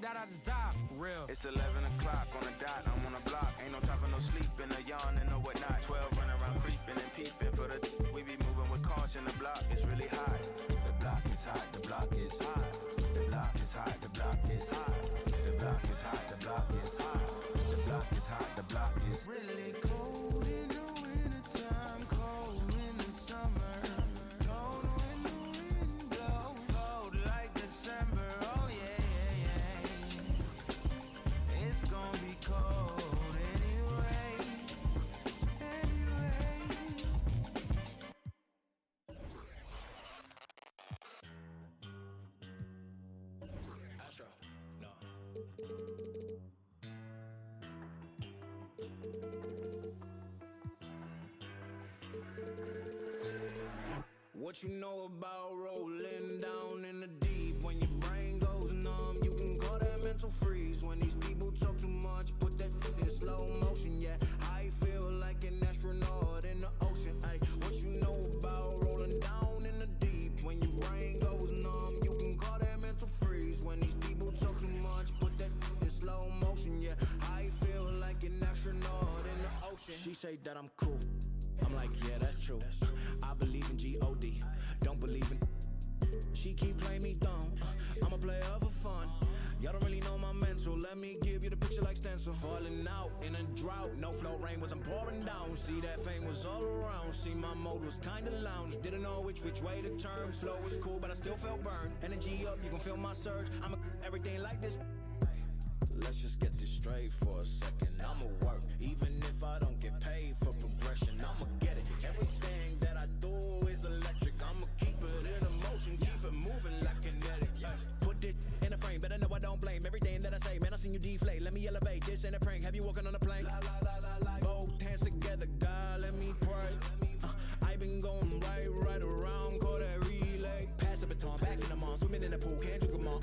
that I desire, for real. It's 11 o'clock on the dot, I'm on the block. Ain't no time for no sleeping, no yawning, no whatnot. 12 running around creeping and peeping for the we be moving with caution. The block is really hot. The block is hot, the block is hot. The block is hot, the block is hot. The block is hot, the block is hot. The block is hot, the block is really cold in the wintertime, cold in the summer, cold when the wind blows, cold like December. Oh yeah, yeah, yeah. It's gonna be cold anyway, anyway. Astro, no. What you know about rolling down in the deep? When your brain goes numb, you can call that mental freeze. When these people talk too much, put that in slow motion. Yeah, I feel like an astronaut in the ocean. Ay, what you know about rolling down in the deep? When your brain goes numb, you can call that mental freeze. When these people talk too much, put that in slow motion. Yeah, I feel like an astronaut in the ocean. She say that I'm cool. I'm like, yeah, that's true. I believe in G-O-D, don't believe in. She keep playing me dumb, I'm a player for fun. Y'all don't really know my mental, let me give you the picture like stencil. Falling out in a drought, no flow rain wasn't pouring down. See that pain was all around, see my mode was kinda lounge. Didn't know which way to turn, flow was cool but I still felt burned. Energy up, you can feel my surge, I'm everything like this. Let's just get this straight for a second. I'ma work, even if I don't get paid for progression. I'ma get it. Everything that I do is electric. I'ma keep it in motion, keep it moving like kinetic. Put it in a frame, better know I don't blame everything that I say. Man, I seen you deflate. Let me elevate. This ain't a prank. Have you walking on a plane? Both hands together, God, let me pray. I been going right around, call that relay. Pass the baton, back in the mall, swimming in the pool, can't you come on?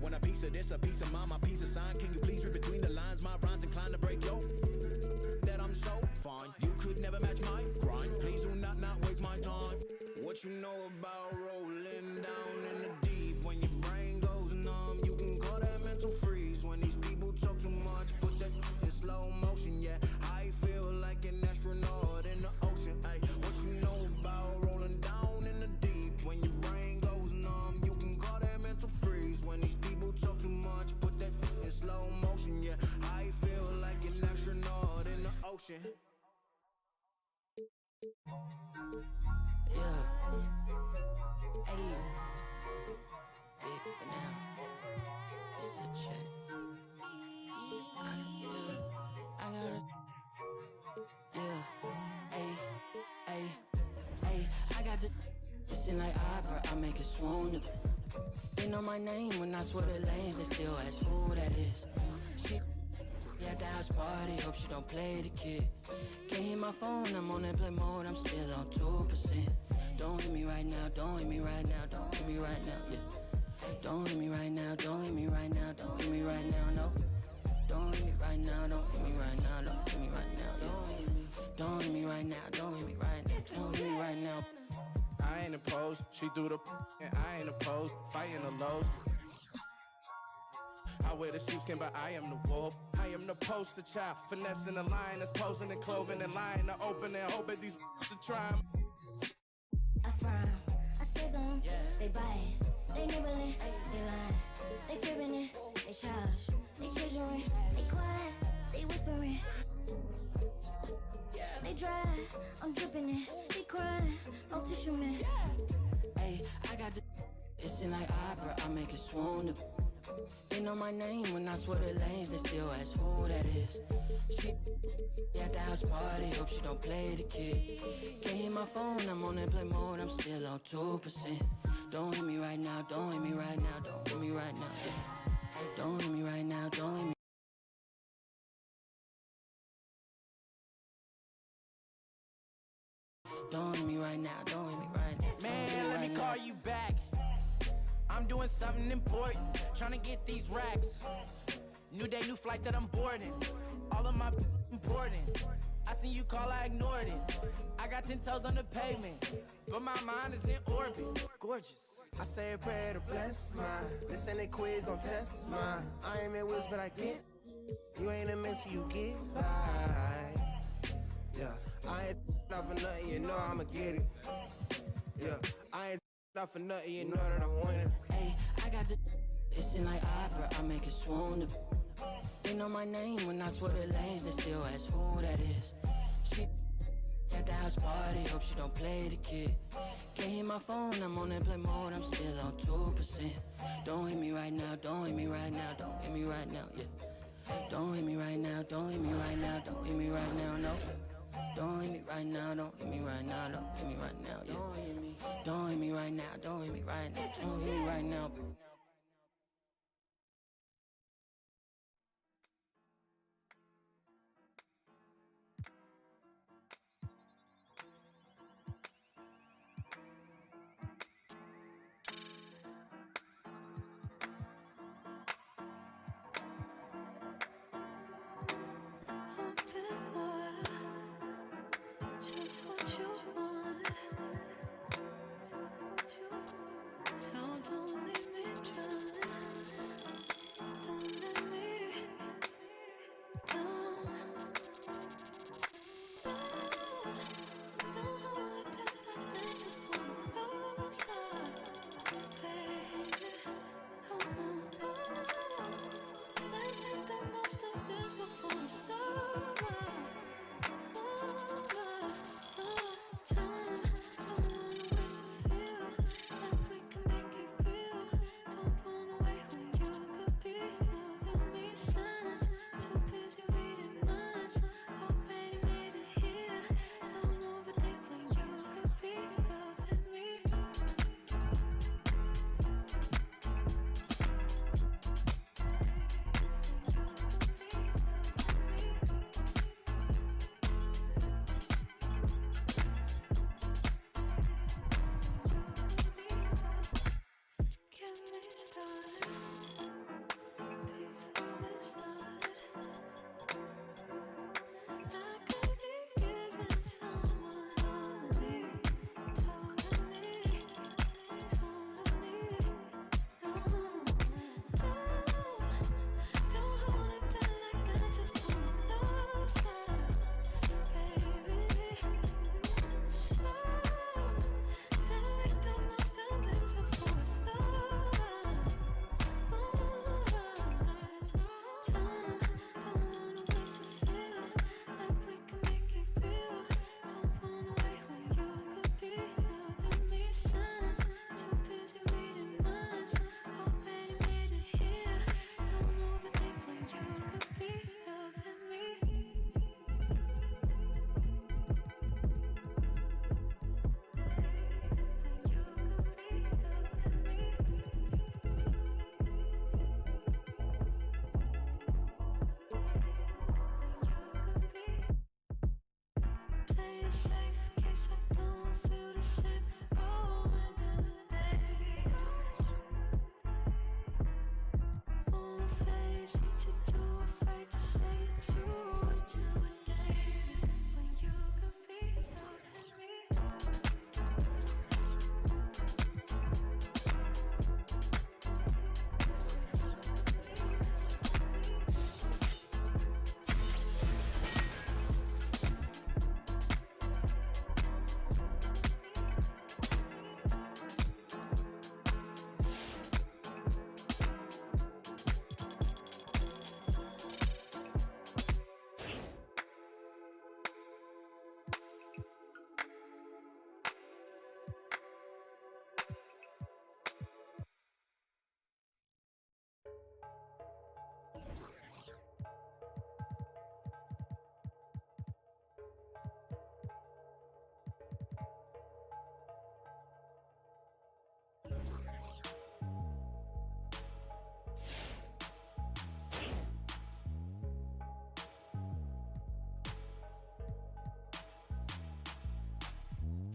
Want a piece of this, a piece of mine, my piece of sign. Can you please read between the lines? My rhymes inclined to break yo. That I'm so fine. You could never match my grind. Please do not waste my time. What you know about rolling down in the deep? When your brain goes numb, you can call that mental freeze. When these people talk too much, put that in slow motion. Yeah, I feel like an astronaut in the ocean. Ay, what you know about rolling down in the deep? When your brain goes numb, you can call that mental freeze. When these people talk too much, put that in slow motion. Yeah, I feel like an astronaut in the ocean. Yeah. Hey. Big for now. It's a check. I gotta. Yeah. Hey. I got the. Listen like opera, I make it swoon. They know my name when I swear the lanes, they still ask who that is. She at the house party, hope she don't play the kid. Can't hear my phone, I'm on airplane mode, I'm still on 2%. Don't hit me right now, don't hit me right now, don't hit me right now, yeah. Don't hit me right now, don't hit me right now, don't hit me right now, no. Don't hit me right now, don't hit me right now, don't hit me right now, yeah. Don't hit me right now, don't hit me right now, don't hit me right now. I ain't opposed, she threw the and I ain't opposed, fighting the lows. I wear the sheepskin, but I am the wolf. I am the poster child, finessing the line that's posing and clothing and lying to open and hoping these to try. I frown, I sizzle them, they buy it, they nibbling, they lying, they fibbing it, they charge, they treasuring, they quiet, they whispering, they dry, I'm dripping it, they crying, no tissue man. Hey, I got the. It's in like opera, I make it swoon. They know my name when I swear the lanes, they still ask who that is. She at the house party, hope she don't play the kid. Can't hear my phone, I'm on airplane mode, I'm still on 2%. Don't hit me right now, don't hit me right now, don't hit me right now, yeah. Don't hit me right now, don't hit me. Don't hit me right now, don't hit me right now. Man, let me call you back. I'm doing something important, trying to get these racks. New day, new flight that I'm boarding. All of my important. I seen you call, I ignored it. I got 10 toes on the pavement, but my mind is in orbit. Gorgeous. I say a prayer to bless mine. This ain't a quiz, don't test mine. I ain't in whiz, but I get. You ain't a mentor, you get by. Yeah, I ain't not for nothing, you know I'ma get it. Yeah, I ain't not for nothing, you know that I'm winning. Hey, I got the it's in like opera, I make it swoon. They know my name when I swear the lanes, they still ask who that is. She at the house party, hope she don't play the kid. Can't hear my phone, I'm on airplane mode, I'm still on 2%. Don't hit me right now, don't hit me right now, don't hit me right now, yeah. Don't hit me right now, don't hit me right now, don't hit me right now, no. Don't hit me right now, don't hit me right now, don't hit me right now, yeah. Don't hit me right now, don't hit me right now, don't hit me right now. Just what you want. So don't leave me drowning. Don't let me down. Don't hold it back like that. Just pull me closer, baby. Let's make the most of this before it's over.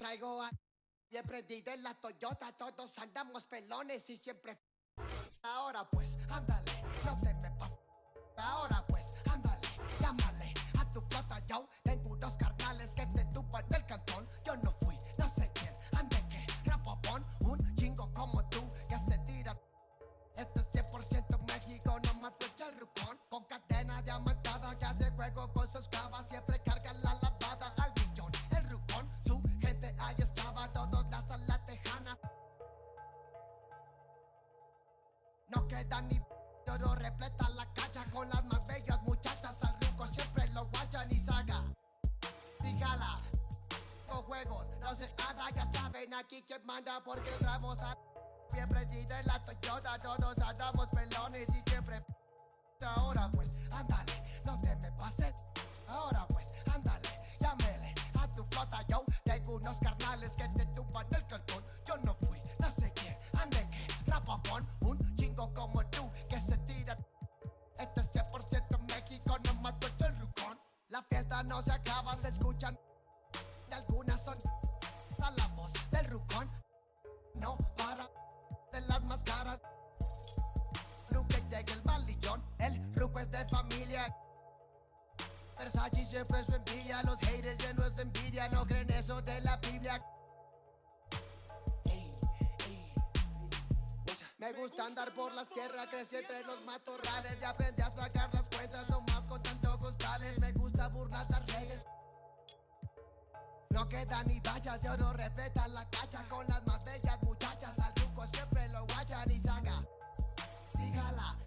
Traigo a bien prendido en la Toyota, todos andamos pelones y siempre. Ahora pues, ándale, no te me pases. Ahora pues, ándale, llámale a tu flota, yo tengo unos carnales que te tupan el cantón. Yo no fui, no sé quién, ande que rapopón, un chingo como No queda ni oro, repleta la cacha con las más bellas muchachas. Al ruco siempre lo guachan y saga. Dígala, con juegos, no se haga, ya saben aquí quién manda porque entramos a bien prendida en la Toyota. Todos andamos pelones y siempre. Ahora pues, ándale, no te me pases. Ahora pues, ándale, llámele a tu flota. Yo tengo unos carnales que te tumban el cantón. Yo no fui, no sé quién, ande que rapa con un chingo como tú que se tira. Este es 100% México, no mato el rucón. La fiesta no se acaba, se escuchan. De algunas son a la voz del rucón. No para de las máscaras. Ruque llega el balillón, el ruco es de familia. Versace siempre su envidia, los haters llenos de envidia, no creen eso de la Biblia. Me gusta andar por la sierra, crecí entre los matorrales y aprendí a sacar las cuentas nomás con tanto costales. Me gusta burlar las redes. No queda ni vallas, de oro respetan la cacha con las más bellas muchachas. Al truco siempre lo guachan y saga. Dígala,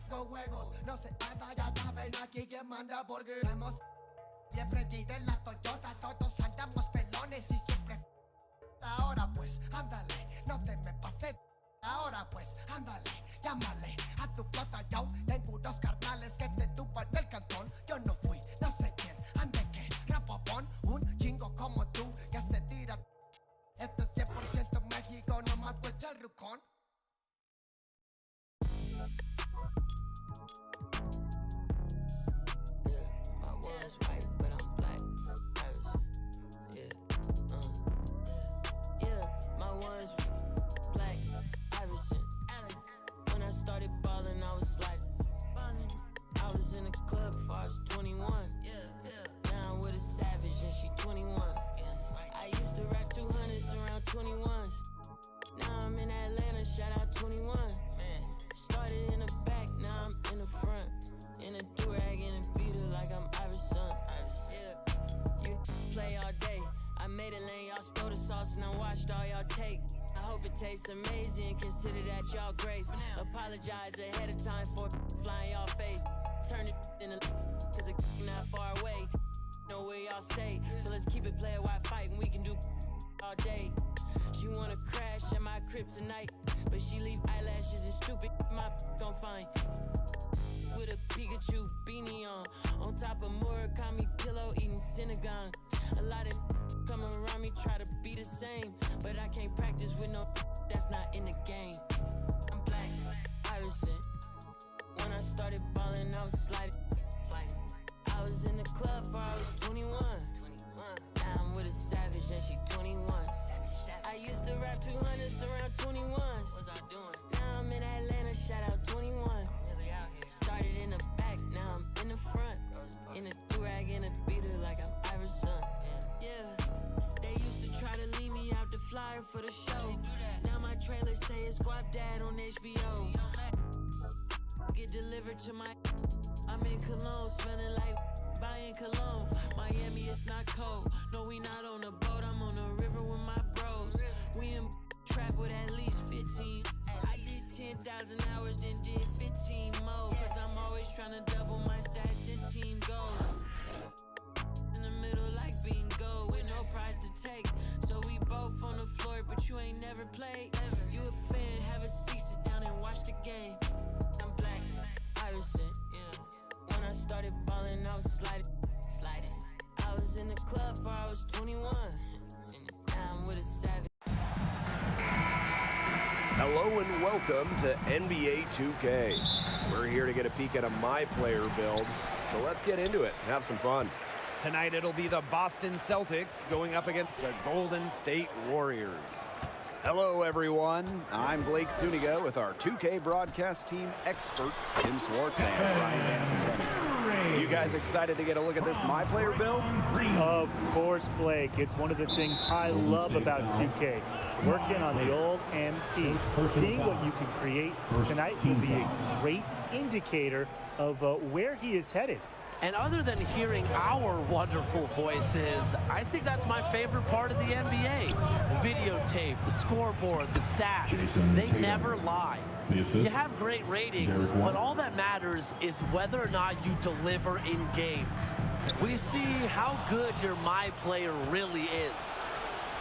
con juegos, no se haga, ya saben aquí quién manda porque hemos bien prendida en la Toyota. Todos andamos pelones y siempre. Ahora pues, ándale, no te me pases. Ahora pues, ándale, llámale a tu flota. Yo tengo unos carnales que te tumban el cantón. Yo no fui, no sé quién, ande que rapopón. Un chingo como tú que se tira. Esto es 100% México, no más huecha el rucón. My was white, but I'm black. Yeah, my was black. Iverson. When I started ballin', I was sliding. I was in the club before I was 21. Down with a savage and she 21. I used to rap 200s around 21s. Now I'm in Atlanta, shout out 21. Started in the back, now I'm in the front. In a do-rag and a beater like I'm Iverson. Yeah, you play all day. I made a lane, y'all stole the sauce and I watched all y'all take. I hope it tastes amazing, consider that y'all grace. Apologize ahead of time for flying y'all face. Turn it in a cause it's not far away. Know where y'all stay, so let's keep it player while fighting. We can do all day. She wanna crash at my crib tonight, but she leave eyelashes and stupid my gon' find. With a Pikachu beanie on top of Murakami pillow eating synagogue. A lot of come around me try to be the same, but I can't practice with no that's not in the game. I'm black, Iverson. When I started ballin', I was sliding. I was in the club before I was 21. Now I'm with a savage and she 21. I used to rap 200s around 21s. What was I doing? Now I'm in Atlanta, shout out 21. Really out here. Started in the back, now I'm in the front. In a do-rag and a beater like I'm Iverson. Yeah, they used to try to leave me out the flyer for the show. Now my trailer say it's Guap Dad on HBO. Get delivered to my. I'm in Cologne, smelling like buying cologne. Miami, it's not cold. No, we not on a boat. I'm on the river with my bros. We in trap with at least 15. I did 10,000 hours, then did 15 more. Cause I'm always trying to double my stats and team goals. In the middle like bingo, with no prize to take. So we both on the floor, but you ain't never played. You a fan, have a seat, sit down and watch the game. I'm black, Iverson. When I started ballin', I was sliding. I was in the club before I was 21. Now I'm with a savage. Hello and welcome to NBA 2K. We're here to get a peek at a My Player build, so let's get into it and have some fun. Tonight it'll be the Boston Celtics going up against the Golden State Warriors. Hello everyone, I'm Blake Zuniga with our 2K broadcast team experts, Tim Swartz and Ryan Anderson. You guys excited to get a look at this My Player build? Of course, Blake. It's one of the things I love about 2K. Working on the old MP, seeing what you can create tonight will be a great indicator of where he is headed. And other than hearing our wonderful voices, I think that's my favorite part of the NBA. The videotape, the scoreboard, the stats, they never lie. You have great ratings, but all that matters is whether or not you deliver in games. We see how good your My Player really is.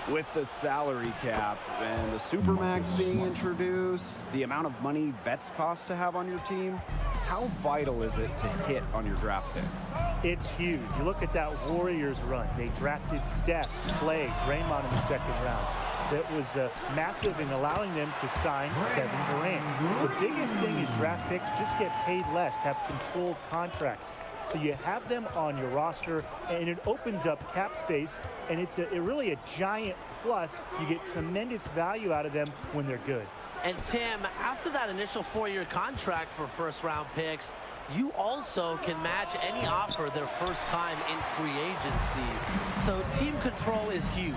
With the salary cap and the Supermax being introduced, the amount of money vets cost to have on your team, how vital is it to hit on your draft picks? It's huge. You look at that Warriors run. They drafted Steph, Clay, Draymond in the second round. That was massive in allowing them to sign Kevin Durant. The biggest thing is draft picks just get paid less, have controlled contracts. So you have them on your roster, and it opens up cap space, and it's really a giant plus. You get tremendous value out of them when they're good. And Tim, after that initial 4-year contract for first-round picks, you also can match any offer their first time in free agency. So team control is huge,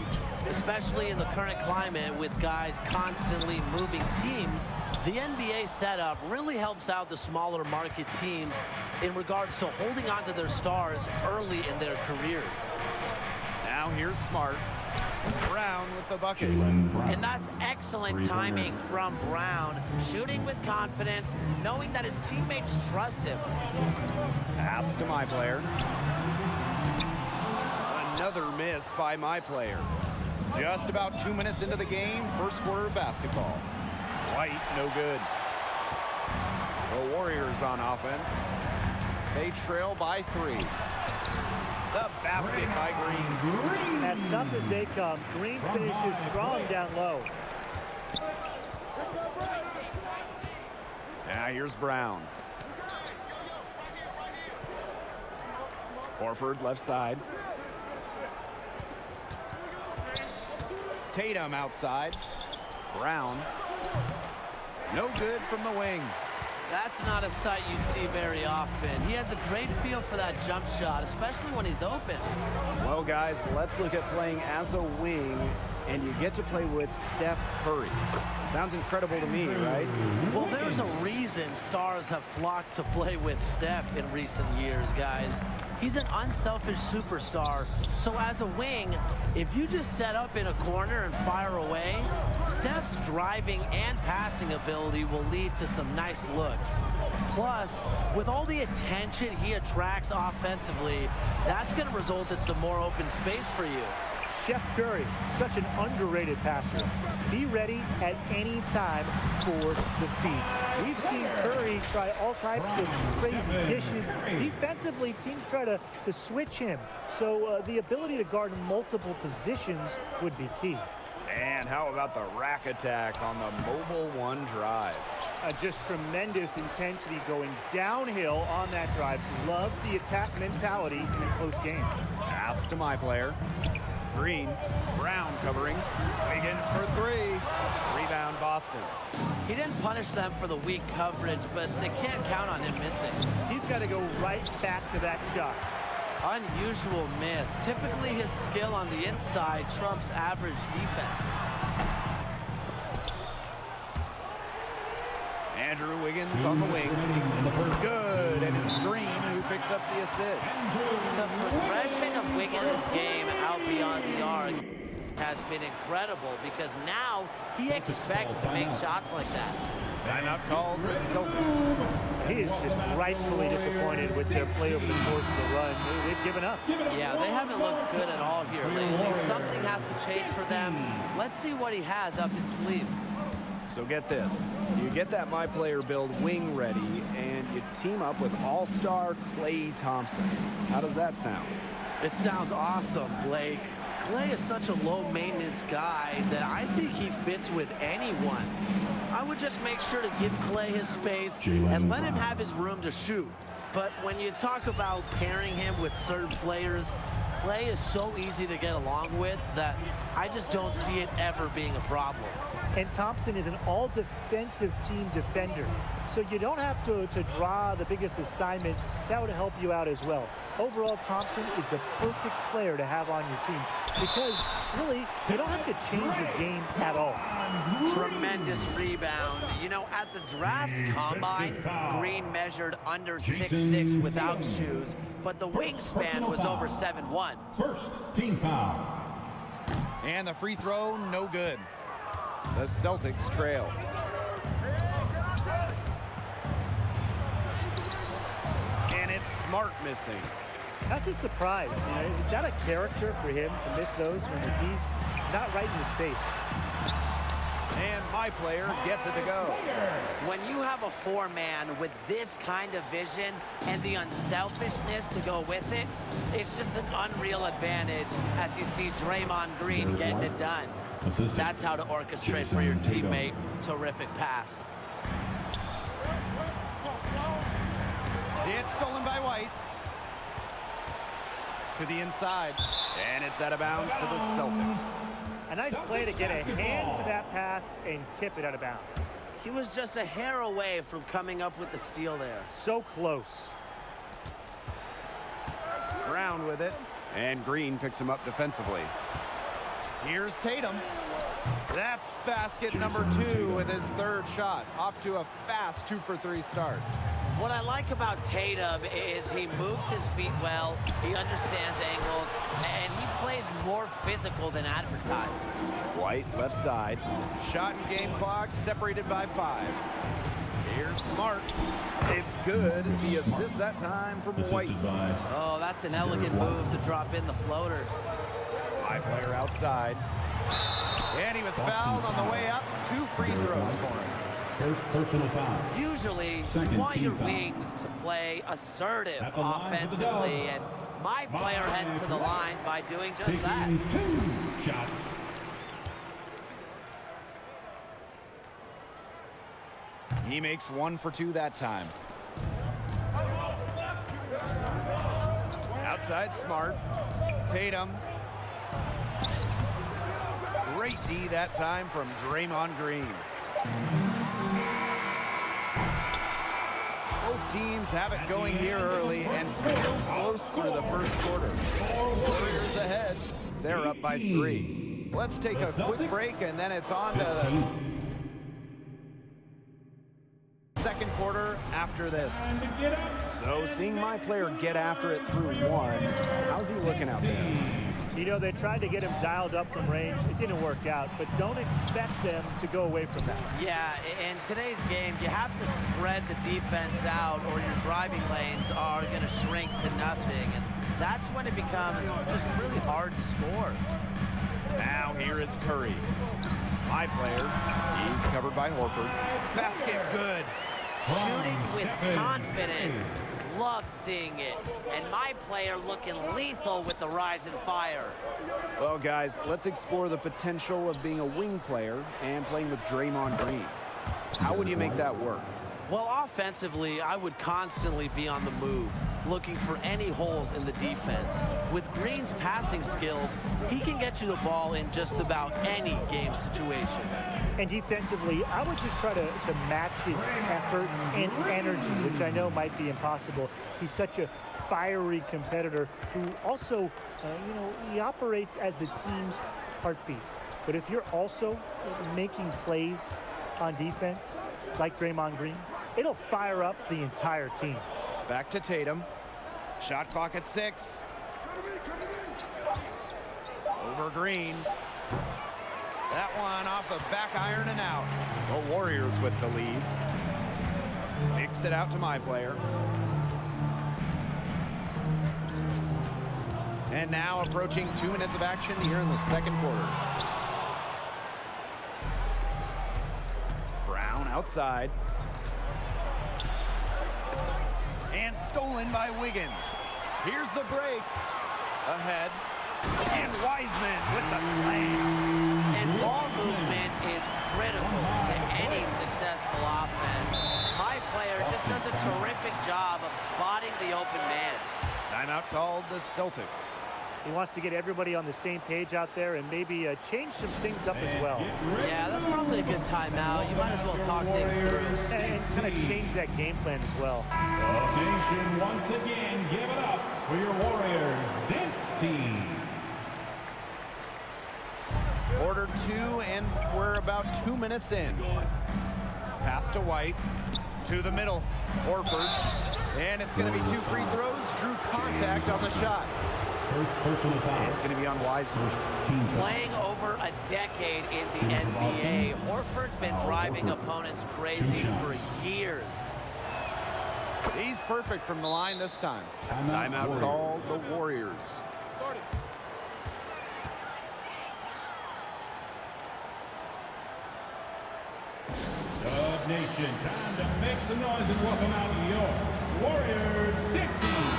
especially in the current climate with guys constantly moving teams. The NBA setup really helps out the smaller market teams in regards to holding on to their stars early in their careers. Now here's Smart. Brown with the bucket. And that's excellent timing from Brown, shooting with confidence, knowing that his teammates trust him. Pass to My Player. Another miss by My Player. Just about 2 minutes into the game, first quarter of basketball. White, no good. The Warriors on offense. They trail by 3. The basket by Green. As tough as they come, Green finishes strong down low. Now here's Brown. Horford left side. Tatum outside. Brown. No good from the wing. That's not a sight you see very often. He has a great feel for that jump shot, especially when he's open. Well, guys, let's look at playing as a wing, and you get to play with Steph Curry. Sounds incredible to me, right? Well, there's a reason stars have flocked to play with Steph in recent years, guys. He's an unselfish superstar, so as a wing, if you just set up in a corner and fire away, Steph's driving and passing ability will lead to some nice looks. Plus, with all the attention he attracts offensively, that's going to result in some more open space for you. Chef Curry, such an underrated passer. Be ready at any time for the feed. We've seen Curry try all types of crazy dishes. Defensively, teams try to switch him. So the ability to guard multiple positions would be key. And how about the rack attack on the mobile one drive? Just tremendous intensity going downhill on that drive. Love the attack mentality in a close game. Pass to My Player. Green, Brown covering. Wiggins for 3. Rebound Boston. He didn't punish them for the weak coverage, but they can't count on him missing. He's got to go right back to that shot. Unusual miss. Typically his skill on the inside trumps average defense. Andrew Wiggins on the wing. Good, and it's Green who picks up the assist. The progression of Wiggins' game out beyond the arc has been incredible because now he expects to make shots like that. Timeout called the Celtics. He is just rightfully disappointed with their play over the course of the run. They've given up. Yeah, they haven't looked good at all here lately. Something has to change for them. Let's see what he has up his sleeve. So get this, you get that My Player build wing ready, and you team up with all-star Klay Thompson. How does that sound? It sounds awesome, Blake. Klay is such a low-maintenance guy that I think he fits with anyone. I would just make sure to give Klay his space and let him have his room to shoot. But when you talk about pairing him with certain players, Klay is so easy to get along with that I just don't see it ever being a problem. And Thompson is an all-defensive team defender. So you don't have to draw the biggest assignment. That would help you out as well. Overall, Thompson is the perfect player to have on your team because, really, you don't have to change your game at all. Tremendous rebound. You know, at the draft combine, Green measured under 6'6" without shoes, but the wingspan was over 7'1". First team foul. And the free throw, no good. The Celtics trail. And it's Smart missing. That's a surprise. You know, it's out of character for him to miss those when the D's not right in his face. And my player gets it to go. When you have a four-man with this kind of vision and the unselfishness to go with it, it's just an unreal advantage as you see Draymond Green getting it done. That's how to orchestrate for your teammate. Terrific pass. It's stolen by White. To the inside. And it's out of bounds to the Celtics. A nice play to get a hand to that pass and tip it out of bounds. He was just a hair away from coming up with the steal there. So close. Brown with it. And Green picks him up defensively. Here's Tatum. That's basket number 2 with his third shot. Off to a fast 2-for-3 start. What I like about Tatum is he moves his feet well, he understands angles, and he plays more physical than advertised. White left side. Shot and game clock separated by 5. Here's Smart. It's good. The assist that time from White. Oh, that's an elegant move to drop in the floater. My player outside. And he was fouled on the way up. 2 free throws for him. First personal foul. Usually, you want your wings to play assertive offensively, and my player heads to the line by doing just that. 2 shots. He makes 1 for 2 that time. Outside Smart. Tatum. Great D that time from Draymond Green. Both teams have it going here early and still close through the first quarter. Warriors ahead. They're up by 3. Let's take a quick break and then it's on to the second quarter after this. So seeing my player get after it through 1, how's he looking out there? You know, they tried to get him dialed up from range. It didn't work out, but don't expect them to go away from that. Yeah, in today's game, you have to spread the defense out or your driving lanes are going to shrink to nothing. And that's when it becomes just really hard to score. Now here is Curry. My player, he's covered by Horford. Basket good. Shooting with confidence. Love seeing it. And my player looking lethal with the rise and fire. Well, guys, let's explore the potential of being a wing player and playing with Draymond Green. How would you make that work? Well, offensively, I would constantly be on the move, looking for any holes in the defense. With Green's passing skills, he can get you the ball in just about any game situation. And defensively, I would just try to match his effort and energy, which I know might be impossible. He's such a fiery competitor who also, you know, he operates as the team's heartbeat. But if you're also making plays on defense, like Draymond Green, it'll fire up the entire team. Back to Tatum. Shot clock at 6. Over Green. That one off the back iron and out. The Warriors with the lead. Kicks it out to my player. And now approaching 2 minutes of action here in the second quarter. Brown outside. And stolen by Wiggins. Here's the break. Ahead. And Wiseman with the slam. And ball movement is critical to any successful offense. My player just does a terrific job of spotting the open man. Timeout called the Celtics. He wants to get everybody on the same page out there and maybe change some things up as well. Yeah, that's probably a good timeout. You might as well talk things through. And kind of change that game plan as well. The nation once again, give it up for your Warriors dance team. Quarter 2, and we're about 2 minutes in. Pass to White, to the middle, Horford, and it's going to be 2 free throws. Drew contact on the shot. First personal foul. It's going to be on Wiseman. Playing over a decade in the NBA, Horford's been driving opponents crazy for years. He's perfect from the line this time. Timeout called the Warriors. Dub Nation, time to make some noise and welcome out your Warriors dance team.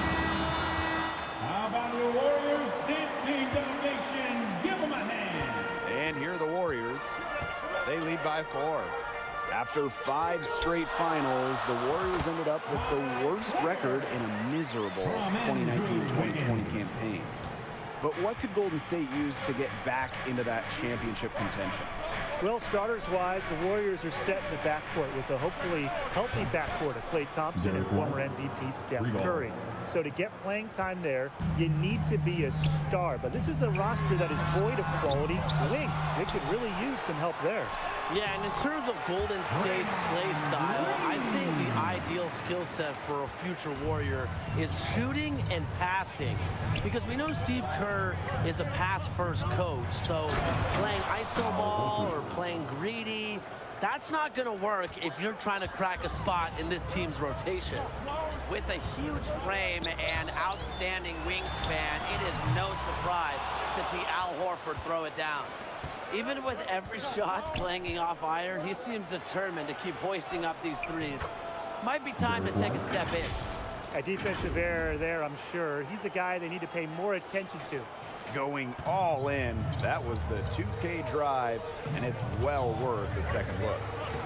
How about your Warriors dance team, Dub Nation? Give them a hand. And here are the Warriors. They lead by 4. After 5 straight finals, the Warriors ended up with the worst record in a miserable 2019-2020 campaign. But what could Golden State use to get back into that championship contention? Well, starters-wise, the Warriors are set in the backcourt with a hopefully healthy backcourt of Klay Thompson and former MVP Steph Curry. So to get playing time there, you need to be a star. But this is a roster that is void of quality wings. They could really use some help there. Yeah, and in terms of Golden State's play style, I think the ideal skill set for a future Warrior is shooting and passing. Because we know Steve Kerr is a pass-first coach, so playing iso ball or playing greedy, that's not going to work if you're trying to crack a spot in this team's rotation. With a huge frame and outstanding wingspan, it is no surprise to see Al Horford throw it down. Even with every shot clanging off iron, he seems determined to keep hoisting up these threes. Might be time to take a step in. A defensive error there, I'm sure. He's a guy they need to pay more attention to. Going all in. That was the 2K drive, and it's well worth a second look.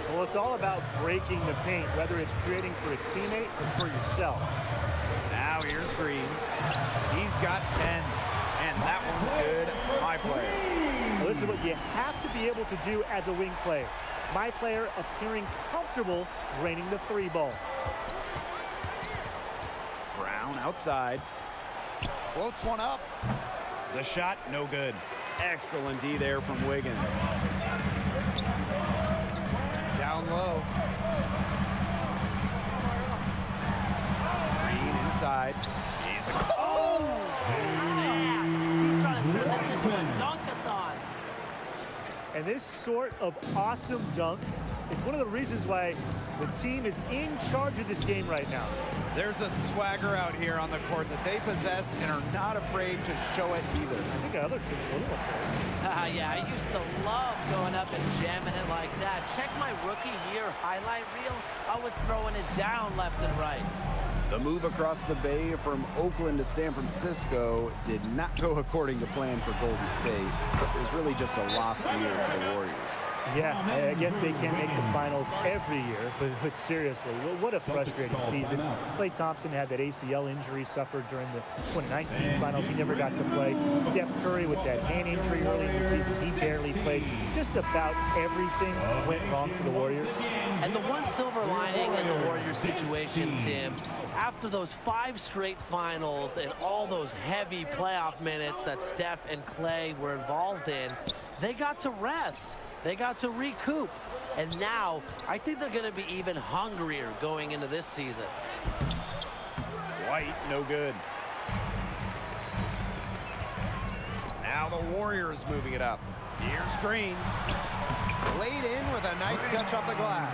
Well, it's all about breaking the paint, whether it's creating for a teammate or for yourself. Now here's Green. He's got 10, and that one's good. My player. Well, this is what you have to be able to do as a wing player. My player appearing comfortable draining the 3 ball. Brown outside. Floats one up. The shot, no good. Excellent D there from Wiggins. Down low. Green inside. He's He's trying to turn this into a dunk-a-thon. And this sort of awesome dunk is one of the reasons why the team is in charge of this game right now. There's a swagger out here on the court that they possess and are not afraid to show it either. I think other teams are a little afraid. Yeah, I used to love going up and jamming it like that. Check my rookie year highlight reel. I was throwing it down left and right. The move across the bay from Oakland to San Francisco did not go according to plan for Golden State. It was really just a lost year for the Warriors. Yeah, I guess they can't make the finals every year, but seriously, what a frustrating season. Klay Thompson had that ACL injury suffered during the 2019 finals. He never got to play. Steph Curry with that hand injury early in the season, he barely played. Just about everything went wrong for the Warriors. And the one silver lining in the Warriors situation, Tim, after those 5 straight finals and all those heavy playoff minutes that Steph and Klay were involved in, they got to rest. They got to recoup. And now, I think they're going to be even hungrier going into this season. White, no good. Now the Warriors moving it up. Here's Green. Laid in with a nice touch off the glass.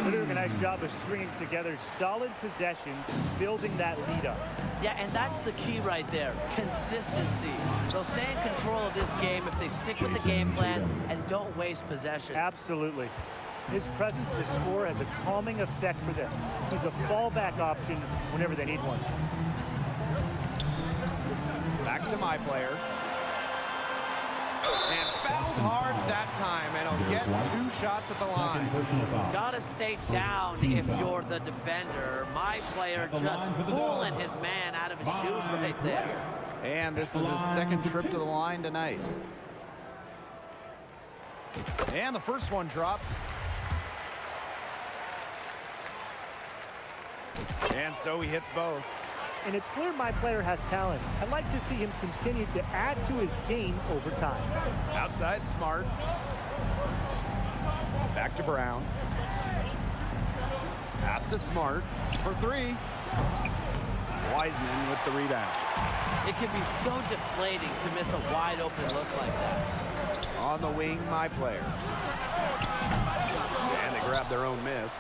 They're doing a nice job of stringing together solid possessions, building that lead up. Yeah, and that's the key right there, consistency. They'll stay in control of this game if they stick with the game plan and don't waste possession. Absolutely. His presence to score has a calming effect for them. He's a fallback option whenever they need one. Back to my player. And fouled hard that time, and he'll get 2 shots at the line. Gotta stay down if you're the defender. My player just fooling his man out of his shoes right there. And this is his second trip to the line tonight. And the first one drops. And so he hits both. And it's clear my player has talent. I'd like to see him continue to add to his game over time. Outside Smart. Back to Brown. Pass to Smart for three. Wiseman with the rebound. It can be so deflating to miss a wide open look like that. On the wing, my player. And they grab their own miss.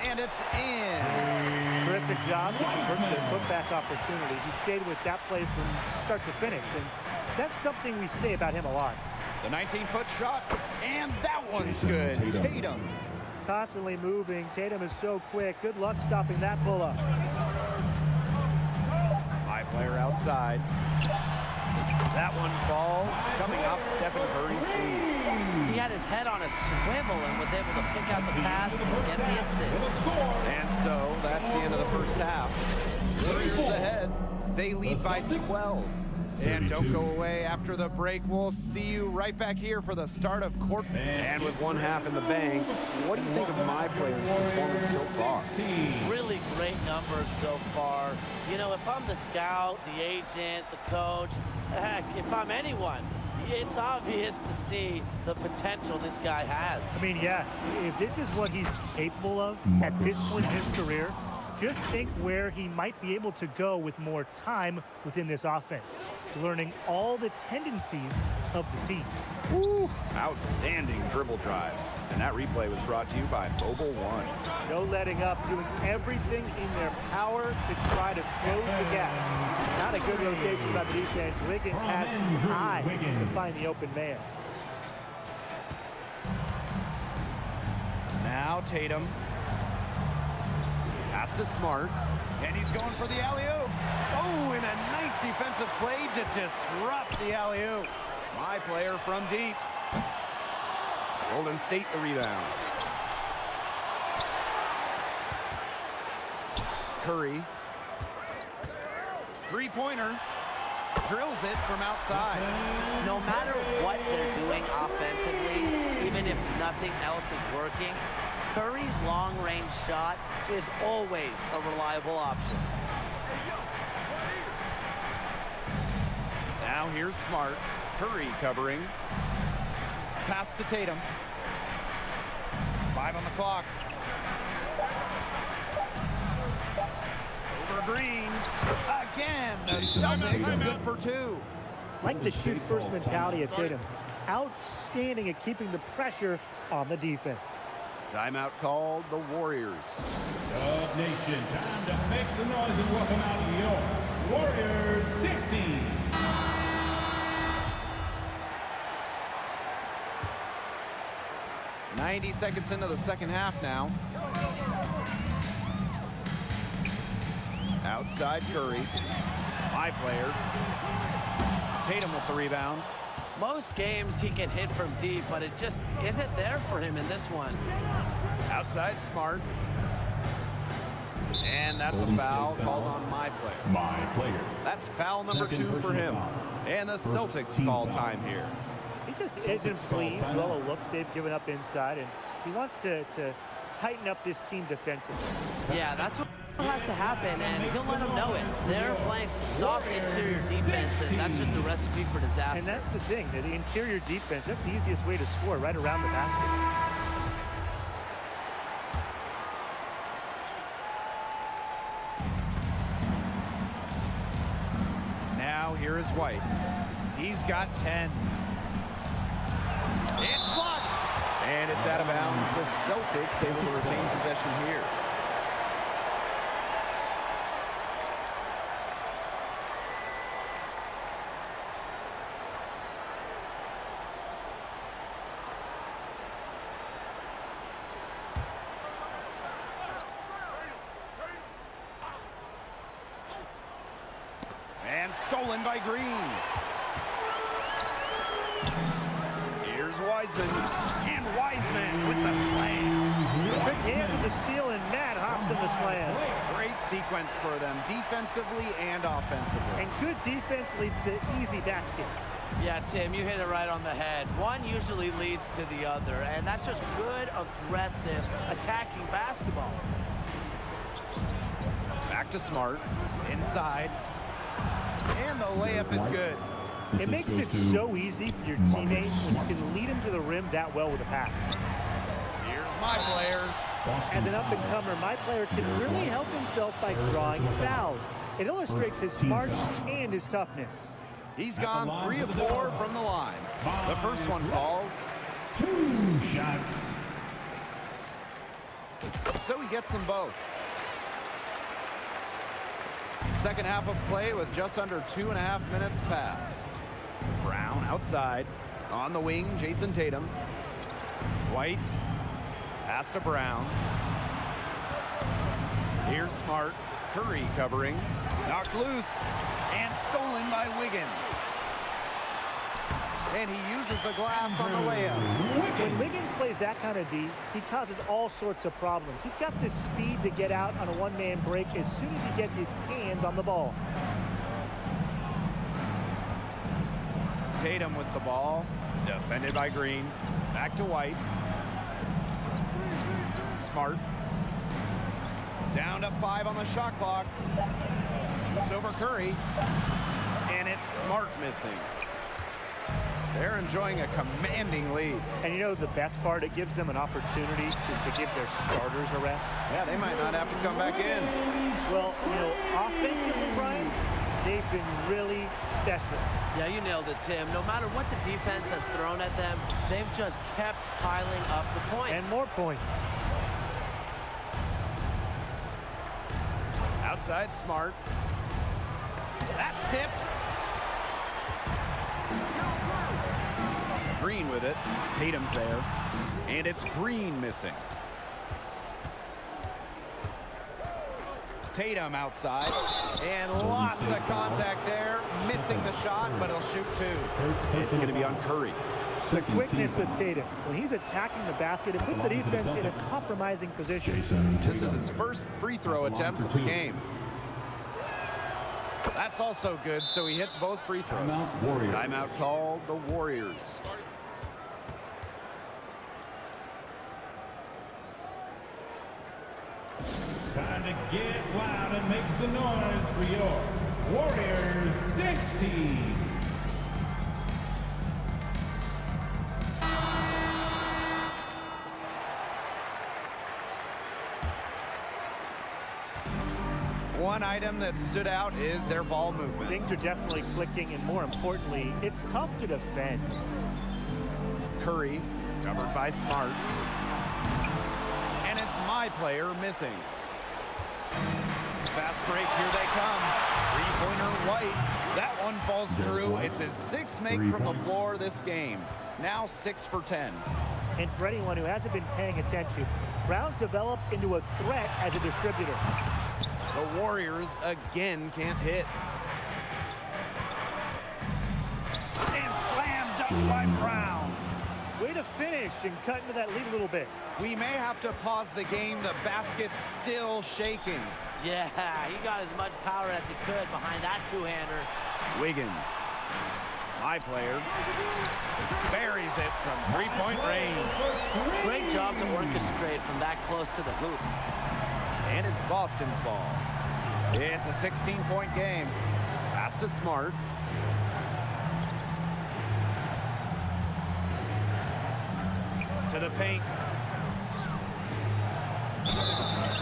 And it's in. Terrific job. Put-back opportunity. He stayed with that play from start to finish. And that's something we say about him a lot. The 19-foot shot. And that one's good. Tatum. Constantly moving. Tatum is so quick. Good luck stopping that pull-up. My player outside. That one falls, coming off Stephen Curry's feet. He had his head on a swivel and was able to pick out the pass and get the assist. And so that's the end of the first half. Warriors ahead. They lead by 12. And don't go away after the break. We'll see you right back here for the start of court. And with one half in the bank, what do you think of my players' performance so far? Really great numbers so far. You know, if I'm the scout, the agent, the coach, heck, if I'm anyone, it's obvious to see the potential this guy has. I mean, yeah, if this is what he's capable of at this point in his career, just think where he might be able to go with more time within this offense, learning all the tendencies of the team. Woo! Outstanding dribble drive. And that replay was brought to you by Mobile One. No letting up, doing everything in their power to try to close the gap. Not a good rotation by the defense. Wiggins has the eyes to find the open man. Now Tatum. Pass to Smart, and he's going for the alley-oop. Oh, and a nice defensive play to disrupt the alley-oop. My player from deep. Golden State the rebound. Curry. Three-pointer. Drills it from outside. No matter what they're doing offensively, even if nothing else is working, Curry's long-range shot is always a reliable option. Now here's Smart. Curry covering. Pass to Tatum. 5 on the clock. Over Green. Again, the Celtics good for 2. Like the shoot-first mentality of Tatum. Outstanding at keeping the pressure on the defense. Timeout called the Warriors. Dub Nation, time to make some noise and welcome out your Warriors 16. .90 seconds into the second half now. Outside Curry. My player. Tatum with the rebound. Most games he can hit from deep, but it just isn't there for him in this one. Outside Smart. And that's a foul called on my player. My player. That's foul number 2 for him. And the Celtics call time here. He just isn't pleased with all the looks they've given up inside, and he wants to tighten up this team defensively. Yeah, that's what has to happen, and he'll let them know it. They're playing some soft interior defense, and that's just a recipe for disaster. And that's the thing, the interior defense, that's the easiest way to score, right around the basket. Now here is White. He's got 10. It's blocked. And it's out of bounds. The Celtics able to retain possession here. And stolen by Green. Here's Wiseman. And Wiseman with the slam. Quick hand to the steal, and Matt Knocks in the slam. Great sequence for them, defensively and offensively. And good defense leads to easy baskets. Yeah, Tim, you hit it right on the head. One usually leads to the other, and that's just good, aggressive, attacking basketball. Back to Smart, inside, and the layup is good. It makes it so easy for your teammates when you can lead them to the rim that well with a pass. Here's my player. As an up-and-comer, my player can really help himself by drawing fouls. It illustrates his smarts and his toughness. He's gone 3 of 4 from the line. The first one falls. 2 shots. So he gets them both. Second half of play with just under 2.5 minutes passed. Brown outside. On the wing, Jason Tatum. White. Pass to Brown. Here's Smart. Curry covering. Knocked loose. And stolen by Wiggins. And he uses the glass on the layup. When Wiggins plays that kind of D, he causes all sorts of problems. He's got the speed to get out on a one-man break as soon as he gets his hands on the ball. Tatum with the ball. Defended by Green. Back to White. Smart. Down to 5 on the shot clock. Shoots over Curry. And it's Smart missing. They're enjoying a commanding lead. And you know the best part? It gives them an opportunity to give their starters a rest. Yeah, they might not have to come back in. Well, you know, offensively, Brian, they've been really special. Yeah, you nailed it, Tim. No matter what the defense has thrown at them, they've just kept piling up the points. And more points. Outside Smart. That's tipped. Green with it. Tatum's there. And it's Green missing. Tatum outside. And lots of contact there. Missing the shot, but he'll shoot 2. It's going to be on Curry. The quickness of Tatum. When he's attacking the basket, it puts the defense in a compromising position. This is his first free throw attempts of the game. That's also good, so he hits both free throws. Timeout called the Warriors. Time to get loud and make some noise for your Warriors Knicks team. One item that stood out is their ball movement. Things are definitely clicking, and more importantly, it's tough to defend. Curry, covered by Smart. And it's my player missing. Fast break, here they come. Three-pointer White. That one falls through. It's his 6th make from the floor this game. Now 6 for 10. And for anyone who hasn't been paying attention, Brown's developed into a threat as a distributor. The Warriors again can't hit. And slam dunk by Brown. Way to finish and cut into that lead a little bit. We may have to pause the game. The basket's still shaking. Yeah, he got as much power as he could behind that two-hander. Wiggins, my player, buries it from three-point range. Great job to orchestrate from that close to the hoop. And it's Boston's ball. It's a 16-point game. Pass to Smart. To the paint.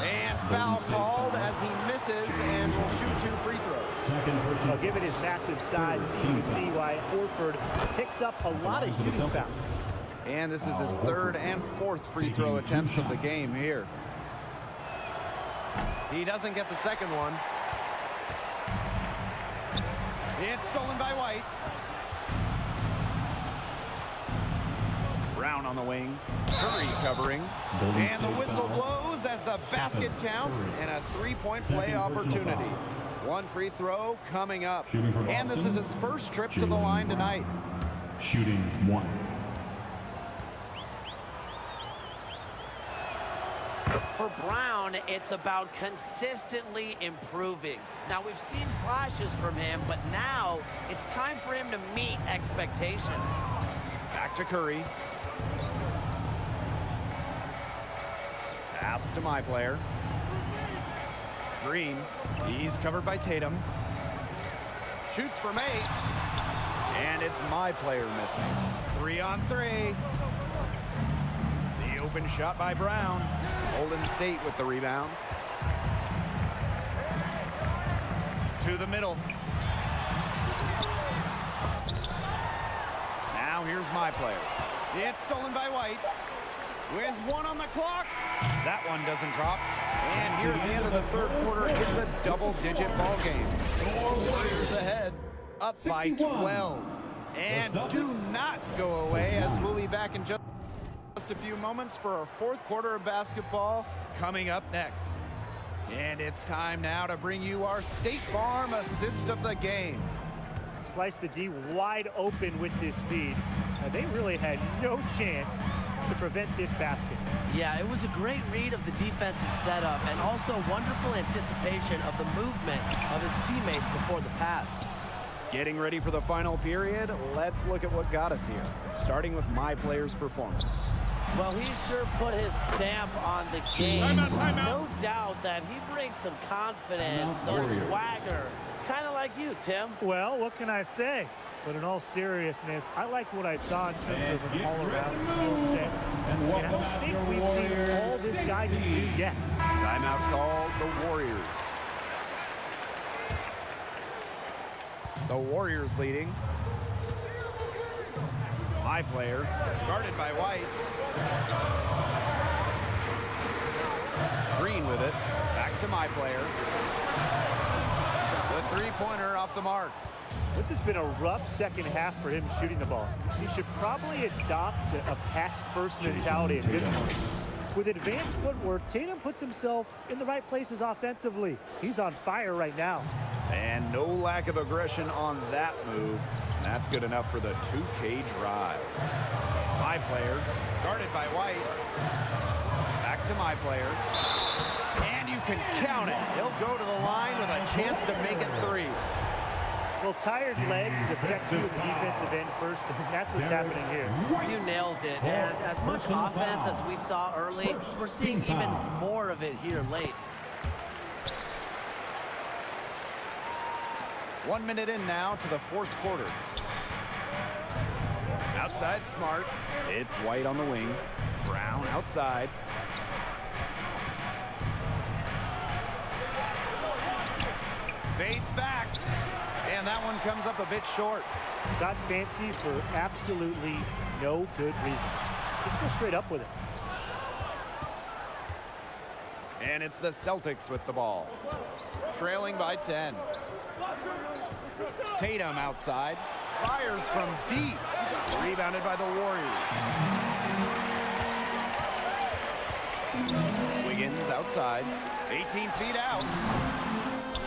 And foul called as he misses and will shoot 2 free throws. Well, given his massive size, you can see why Horford picks up a lot of shooting fouls. And this is his 3rd and 4th free throw attempts of the game here. He doesn't get the second one. It's stolen by White. Brown on the wing. Curry covering. And the whistle blows as the basket counts and a 3-point play opportunity. 1 free throw coming up. And this is his first trip to the line tonight. Shooting 1. For Brown, it's about consistently improving. Now, we've seen flashes from him, but now it's time for him to meet expectations. Back to Curry. Pass to my player. Green, he's covered by Tatum. Shoots from 8. And it's my player missing. 3-on-3. The open shot by Brown. Golden State with the rebound. To the middle. Now here's my player. It's stolen by White. With 1 on the clock. That one doesn't drop. And here at the end of the third quarter, it's a double-digit ball game. Warriors ahead, up by 12. And do not go away, as we'll be back in just a few moments for our fourth quarter of basketball coming up next. And it's time now to bring you our State Farm assist of the game. Slice the D wide open with this feed. They really had no chance to prevent this basket. Yeah, it was a great read of the defensive setup and also wonderful anticipation of the movement of his teammates before the pass. Getting ready for the final period, let's look at what got us here, starting with my player's performance. Well, he sure put his stamp on the game. Timeout. No doubt that he brings some confidence, some swagger, kind of like you, Tim. Well, what can I say? But in all seriousness, I like what I saw in terms of an all-around skill set. And I don't think we've seen all this guy can do yet. Timeout called the Warriors. The Warriors leading. My player, guarded by White. Green with it. Back to my player. The three-pointer off the mark. This has been a rough second half for him shooting the ball. He should probably adopt a pass-first mentality at this point. With advanced footwork, Tatum puts himself in the right places offensively. He's on fire right now. And no lack of aggression on that move. That's good enough for the 2K drive. My player, guarded by White. Back to my player. And you can count it. He'll go to the line with a chance to make it 3. Well, tired legs affect you at the defensive end first, and that's what's happening here. You nailed it. And as much offense as we saw early, we're seeing even more of it here late. 1 minute in now to the fourth quarter. Outside Smart. It's White on the wing. Brown outside. Fades back. And that one comes up a bit short. Got fancy for absolutely no good reason. Just go straight up with it. And it's the Celtics with the ball. Trailing by 10. Tatum outside. Fires from deep. Rebounded by the Warriors. Wiggins outside. 18 feet out.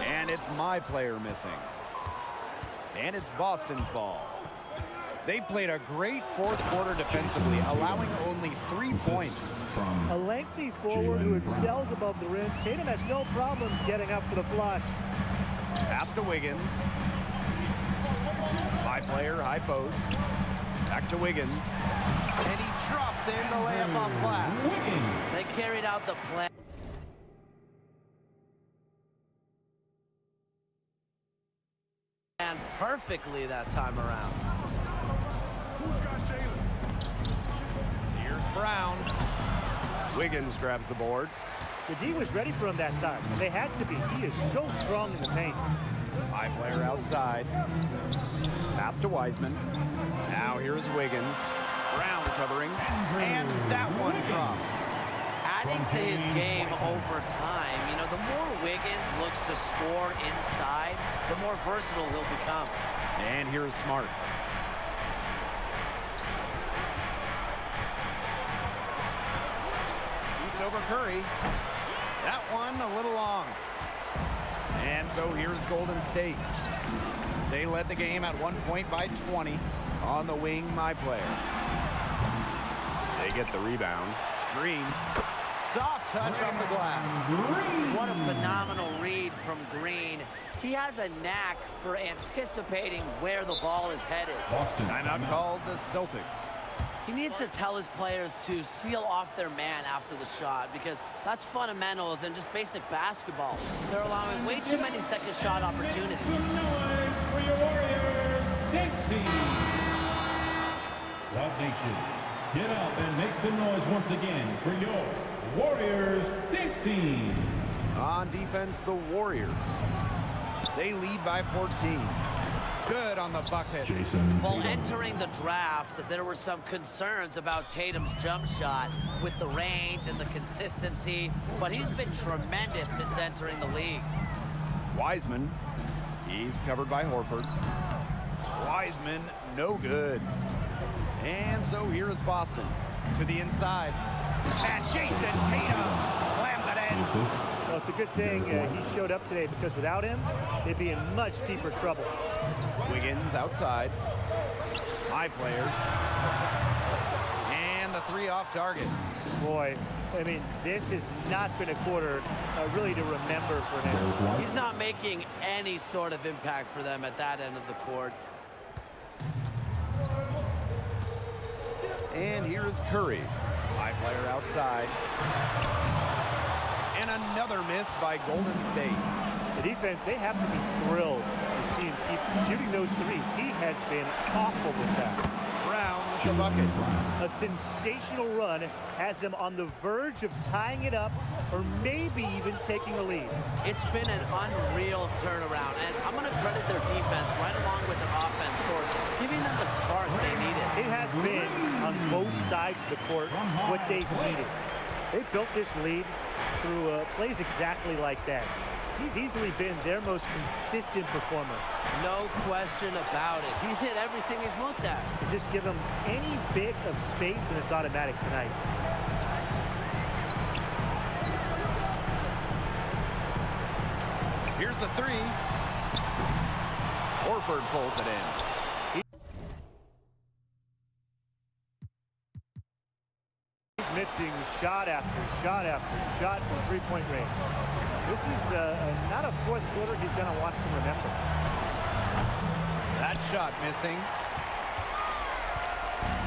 And it's my player missing. And it's Boston's ball. They played a great fourth quarter defensively, allowing only 3 points. A lengthy forward who excels above the rim. Tatum has no problems getting up for the flush. Pass to Wiggins. My player, high post. Back to Wiggins. And he drops in the layup off glass. They carried out the plan. And perfectly that time around. Here's Brown. Wiggins grabs the board. The D was ready for him that time. They had to be. He is so strong in the paint. My player outside. Pass to Wiseman. Now here's Wiggins. Brown covering. And that one drops. Adding to his game over time, you know, the more Wiggins looks to score inside, the more versatile he'll become. And here's Smart. Shoots over Curry. That one a little long. And so here's Golden State. They led the game at 1 point by 20. On the wing, my player. They get the rebound. Green soft touch off the glass. What a phenomenal read from Green. He has a knack for anticipating where the ball is headed. Boston. Timeout called the Celtics. He needs to tell his players to seal off their man after the shot because that's fundamentals and just basic basketball. They're allowing way too many second shot opportunities. Some noise for your Warriors 16. Loud Nation, get up and make some noise once again for your Warriors 16. On defense, the Warriors. They lead by 14. Good on the bucket. While entering the draft, there were some concerns about Tatum's jump shot with the range and the consistency, but he's been tremendous since entering the league. Wiseman, he's covered by Horford. Wiseman, no good. And so here is Boston to the inside. And Jason Tatum slams it in. Well, it's a good thing he showed up today because without him, they'd be in much deeper trouble. Wiggins outside. My player. And the three off target. Boy, I mean, this has not been a quarter really to remember for him. He's not making any sort of impact for them at that end of the court. And here is Curry. My player outside. And another miss by Golden State. The defense, they have to be thrilled to see him keep shooting those threes. He has been awful this half. Brown with the bucket. A sensational run has them on the verge of tying it up or maybe even taking a lead. It's been an unreal turnaround, and I'm going to credit their defense right along with their offense for giving them the spark they needed. It has been on both sides of the court what they've needed. They built this lead through plays exactly like that. He's easily been their most consistent performer. No question about it. He's hit everything he's looked at. Just give him any bit of space and it's automatic tonight. Here's the three. Horford pulls it in. Missing shot after shot after shot from three-point range. This is not a fourth quarter he's going to want to remember. That shot missing.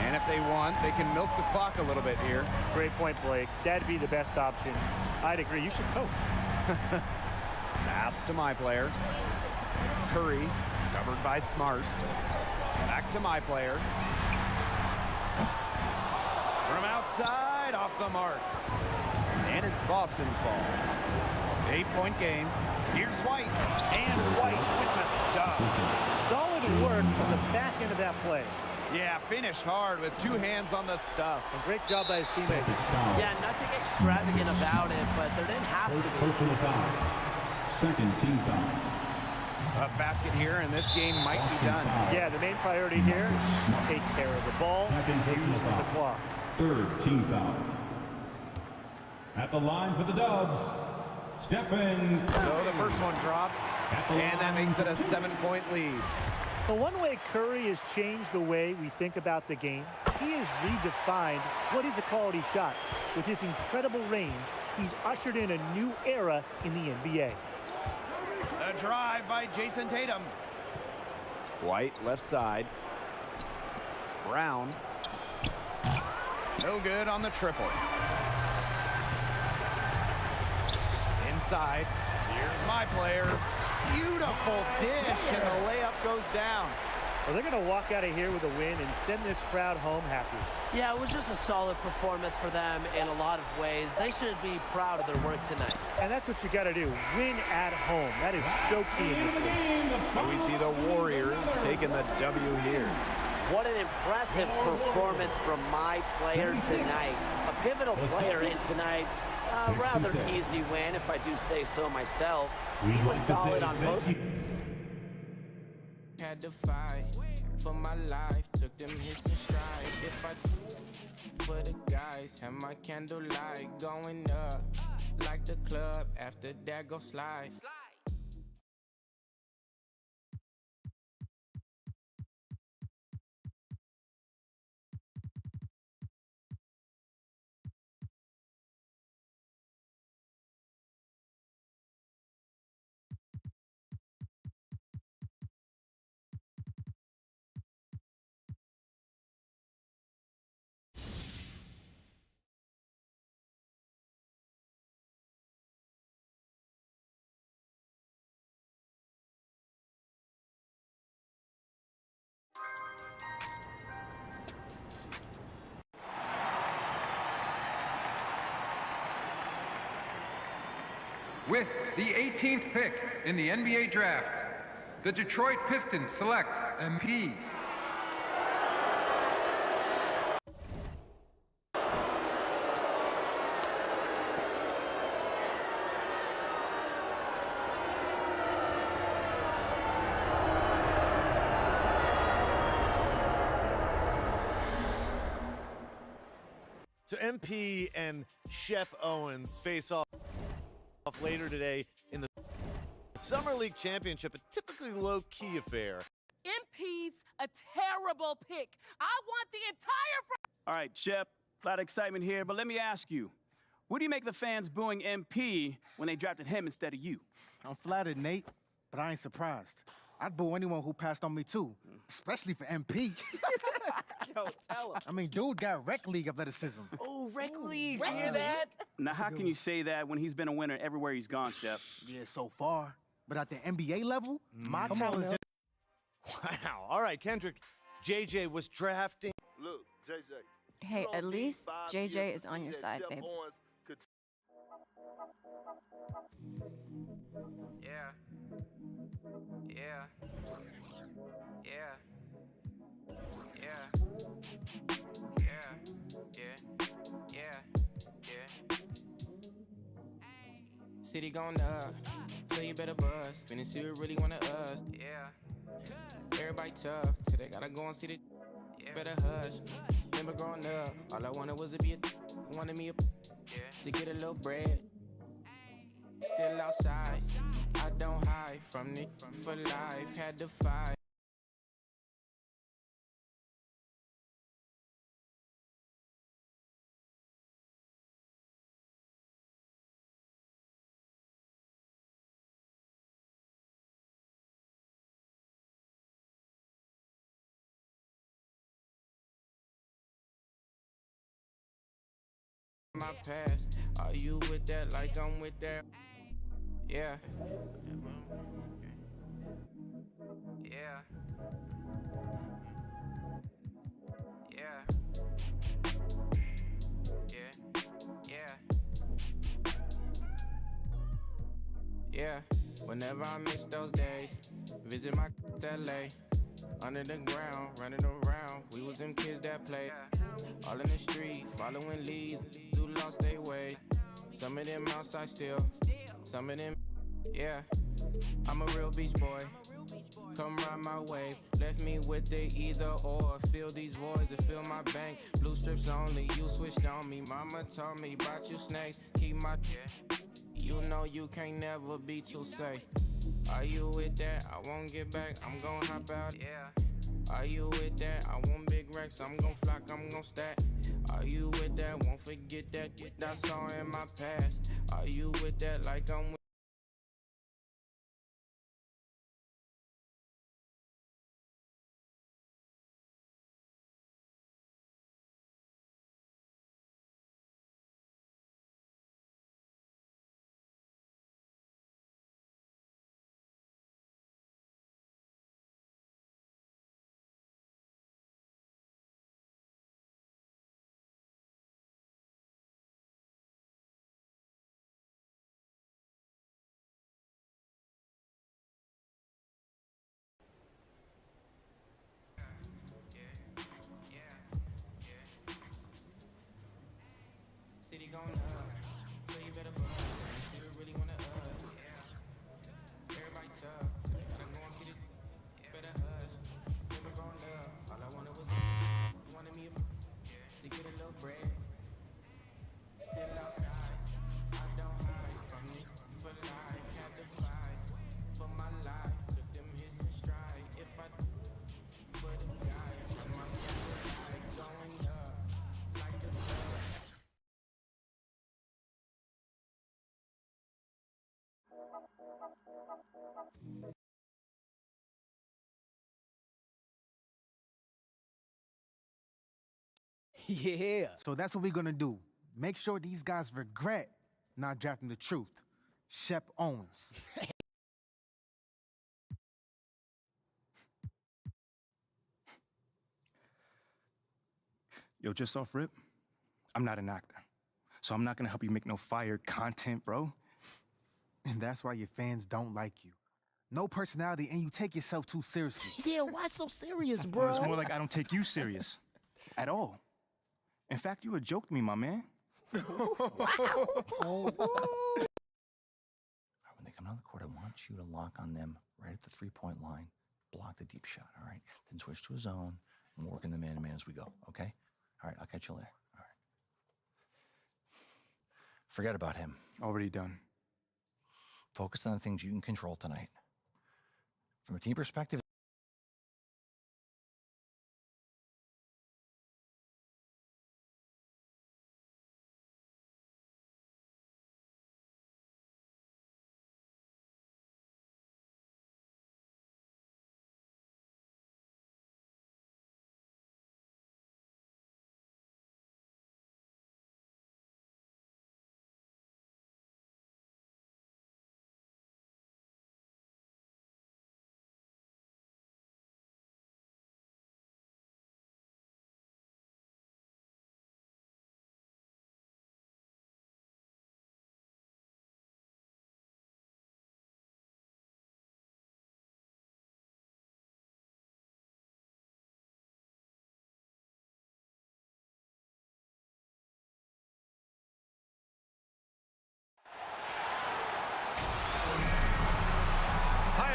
And if they want, they can milk the clock a little bit here. Great point, Blake. That'd be the best option. I'd agree. You should coach. Pass to my player. Curry, covered by Smart. Back to my player. From outside, off the mark. And it's Boston's ball. 8-point game. Here's White. And White with the stuff. Solid work on the back end of that play. Yeah, finished hard with two hands on the stuff. A great job by his teammates. Yeah, nothing extravagant about it, but there didn't have to be. Personal foul. Second team foul. A basket here, and this game might be done. Yeah, the main priority here is take care of the ball, use the clock. Third team foul. At the line for the Dubs, Stephen Curry. So the first one drops, and that makes it a 7-point lead. The one way Curry has changed the way we think about the game, he has redefined what is a quality shot. With his incredible range, he's ushered in a new era in the NBA. A drive by Jason Tatum. White left side. Brown. No good on the triple. Inside. Here's my player. Beautiful dish, and the layup goes down. Well, they're going to walk out of here with a win and send this crowd home happy. Yeah, it was just a solid performance for them in a lot of ways. They should be proud of their work tonight. And that's what you got to do. Win at home. That is so key in this league. So we see the Warriors taking the W here. What an impressive performance from my player tonight. A pivotal player in tonight's rather easy win, if I do say so myself. He was solid on both. Had to fight for my life, took them hits in stride. If I for the guys, have my candlelight going up like the club. After that, go slide. With the 18th pick in the NBA draft, the Detroit Pistons select MP. So MP and Shep Owens face off later today in the Summer League Championship, a typically low-key affair. MP's a terrible pick. I want the entire... All right, Shep, a lot of excitement here, but let me ask you, what do you make the fans booing MP when they drafted him instead of you? I'm flattered, Nate, but I ain't surprised. I'd boo anyone who passed on me, too, especially for MP. Yo, tell him. I mean, dude got rec league athleticism. Oh, rec league. You hear that? Now, how can you say that when he's been a winner everywhere he's gone, Shep? Yeah, so far. But at the NBA level, my talent is just... Wow. All right, Kendrick. JJ was drafting. Look, JJ. Hey, at least JJ is on your side, babe. Yeah. Yeah. Yeah. Yeah. Yeah. Yeah. City going up, so you better buzz. Finna see who really wanna us. Yeah. Everybody tough, till they gotta go and see the. Better hush. Remember growing up, all I wanted was to be a. Wanted me a. To get a little bread. Still outside, I don't hide from it for life. Had to fight. My past, are you with that like I'm with that? Yeah. Yeah. Yeah. Yeah. Whenever I miss those days, visit my LA. Under the ground, running around, we was them kids that played. All in the street, following leads, who lost their way. Some of them outside still, some of them, yeah. I'm a real beach boy, come ride my wave. Left me with the either or, fill these voids and fill my bank. Blue strips only, you switched on me. Mama told me about you snakes, keep my, you know you can't never be too safe. Are you with that? I won't get back, I'm gon' hop out. Yeah. Are you with that? I want big racks, I'm gon' flock, I'm gon' stack. Are you with that? Won't forget that. That song in my past. Are you with that? Like I'm with. City going up, so you better buzz. See who really wanna Everybody tough, so they gotta go and see the. Better hush. Never growing up, all I wanted was wanted me to get a little bread. Still outside, I don't hide from it for life. Had to fight for my life. Took them hits in stride. If I for the guys, on my life going up like the sun. Yeah. So that's what we're gonna do. Make sure these guys regret not drafting the truth. Shep Owens. Yo, just off rip, I'm not an actor. So I'm not gonna help you make no fire content, bro. And that's why your fans don't like you. No personality, and you take yourself too seriously. Yeah, why so serious, bro? It's more like I don't take you serious. At all. In fact, you a joke to me, my man. When they come down the court, I want you to lock on them right at the three-point line. Block the deep shot, all right? Then switch to a zone and work in the man-to-man as we go, okay? All right, I'll catch you later. All right. Forget about him. Already done. Focus on the things you can control tonight. From a team perspective,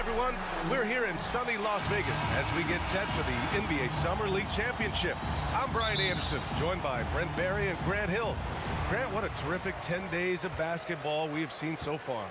everyone. We're here in sunny Las Vegas as we get set for the NBA Summer League Championship. I'm Brian Anderson, joined by Brent Barry and Grant Hill. Grant, what a terrific 10 days of basketball we have seen so far.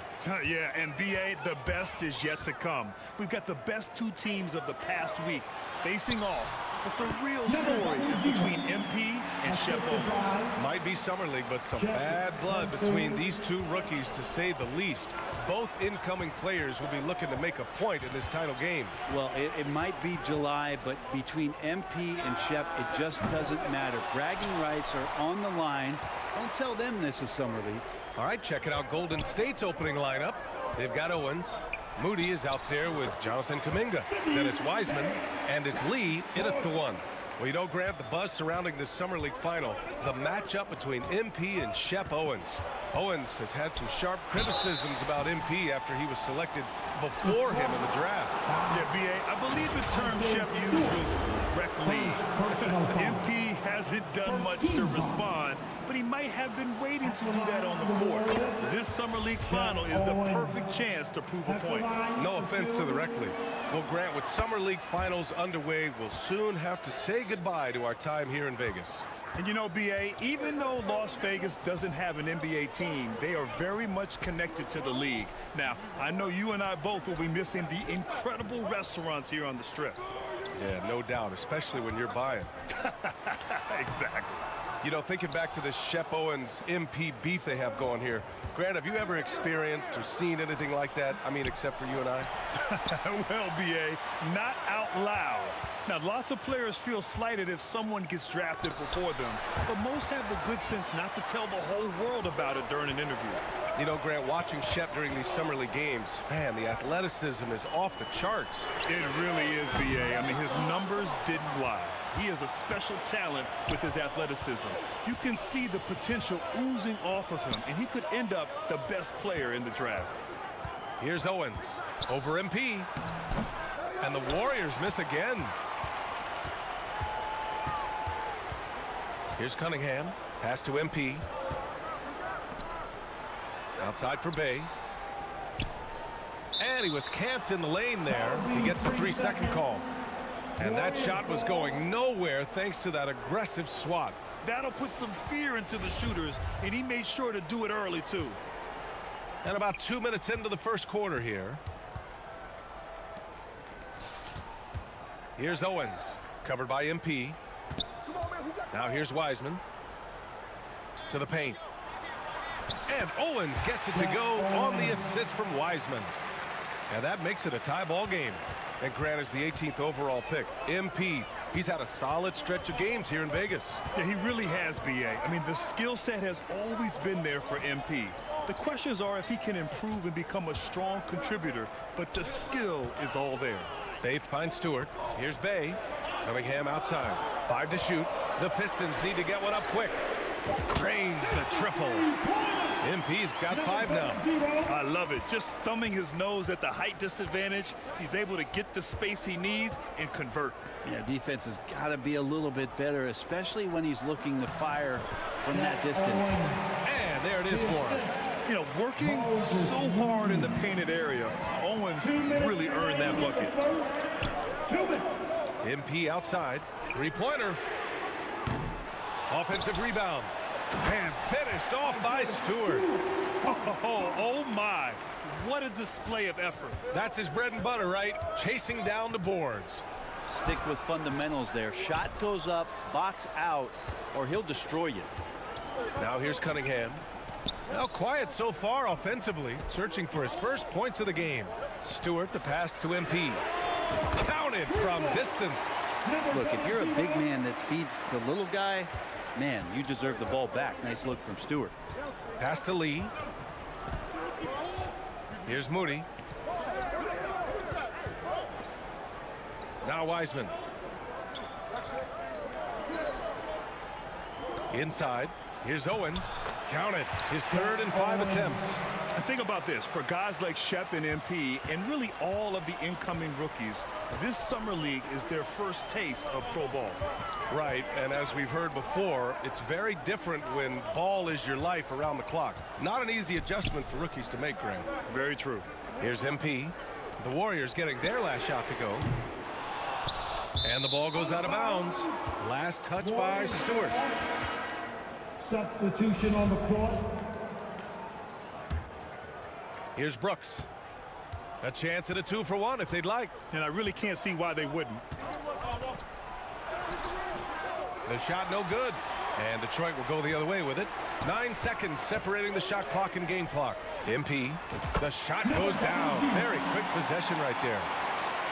Yeah, and BA, the best is yet to come. We've got the best two teams of the past week facing off. But the real story is between MP and Shep Owens. Might be Summer League, but some bad blood between these two rookies, to say the least. Both incoming players will be looking to make a point in this title game. Well, it might be July, but between MP and Shep, it just doesn't matter. Bragging rights are on the line. Don't tell them this is Summer League. All right, checking out Golden State's opening lineup. They've got Owens. Moody is out there with Jonathan Kuminga. Then it's Wiseman, and it's Lee in at the one. Well, you know, Grant, the buzz surrounding this Summer League final, the matchup between MP and Shep Owens. Owens has had some sharp criticisms about MP after he was selected before him in the draft. Yeah, B.A., I believe the term Shep used was reckless. MP hasn't done much to respond, but he might have been waiting to do that on the court. This Summer League final is the perfect chance to prove a point. No offense to the rec league. Well, Grant, with Summer League finals underway, we'll soon have to say goodbye to our time here in Vegas. And you know, B.A., even though Las Vegas doesn't have an NBA team, they are very much connected to the league. Now, I know you and I both will be missing the incredible restaurants here on the Strip. Yeah, no doubt, especially when you're buying. Exactly. You know, thinking back to the Shep Owens MP beef they have going here, Grant, have you ever experienced or seen anything like that? I mean, except for you and I? Well, B.A., not out loud. Now, lots of players feel slighted if someone gets drafted before them, but most have the good sense not to tell the whole world about it during an interview. You know, Grant, watching Shep during these Summer League games, man, the athleticism is off the charts. It really is, B.A. I mean, his numbers didn't lie. He is a special talent with his athleticism. You can see the potential oozing off of him, and he could end up the best player in the draft. Here's Owens over MP, and the Warriors miss again. Here's Cunningham, pass to MP. Outside for Bay. And he was camped in the lane there. He gets a 3-second call. And that shot was going nowhere thanks to that aggressive swat. That'll put some fear into the shooters, and he made sure to do it early, too. And about 2 minutes into the first quarter here. Here's Owens, covered by MP. Now here's Wiseman. To the paint. And Owens gets it to go on the assist from Wiseman. And that makes it a tie ball game. And Grant is the 18th overall pick. MP, he's had a solid stretch of games here in Vegas. Yeah, he really has, B.A. I mean, the skill set has always been there for MP. The questions are if he can improve and become a strong contributor, but the skill is all there. Bay finds Stewart. Here's Bay. Cunningham outside. 5 to shoot. The Pistons need to get one up quick. Cranes the triple. MP's got 5 now. I love it. Just thumbing his nose at the height disadvantage. He's able to get the space he needs and convert. Yeah, defense has got to be a little bit better, especially when he's looking to fire from that distance. And there it is for him. You know, working so hard in the painted area, Owens really earned that bucket. MP outside. 3-pointer. Offensive rebound. And finished off by Stewart. Oh my. What a display of effort. That's his bread and butter, right? Chasing down the boards. Stick with fundamentals there. Shot goes up, box out, or he'll destroy you. Now here's Cunningham. Now quiet so far offensively, searching for his first points of the game. Stewart, the pass to MP. Counted from distance. Look, if you're a big man that feeds the little guy, man, you deserve the ball back. Nice look from Stewart. Pass to Lee. Here's Moody. Now Wiseman. Inside. Here's Owens. Count it. His 3rd and 5 attempts. And think about this. For guys like Shep and MP, and really all of the incoming rookies, this summer league is their first taste of pro ball. Right, and as we've heard before, it's very different when ball is your life around the clock. Not an easy adjustment for rookies to make, Grant. Very true. Here's MP. The Warriors getting their last shot to go. And the ball goes out of bounds. Last touch by Stewart. Substitution on the court. Here's Brooks. A chance at a 2-for-1 if they'd like. And I really can't see why they wouldn't. The shot no good. And Detroit will go the other way with it. 9 seconds separating the shot clock and game clock. MP. The shot goes down. Very quick possession right there.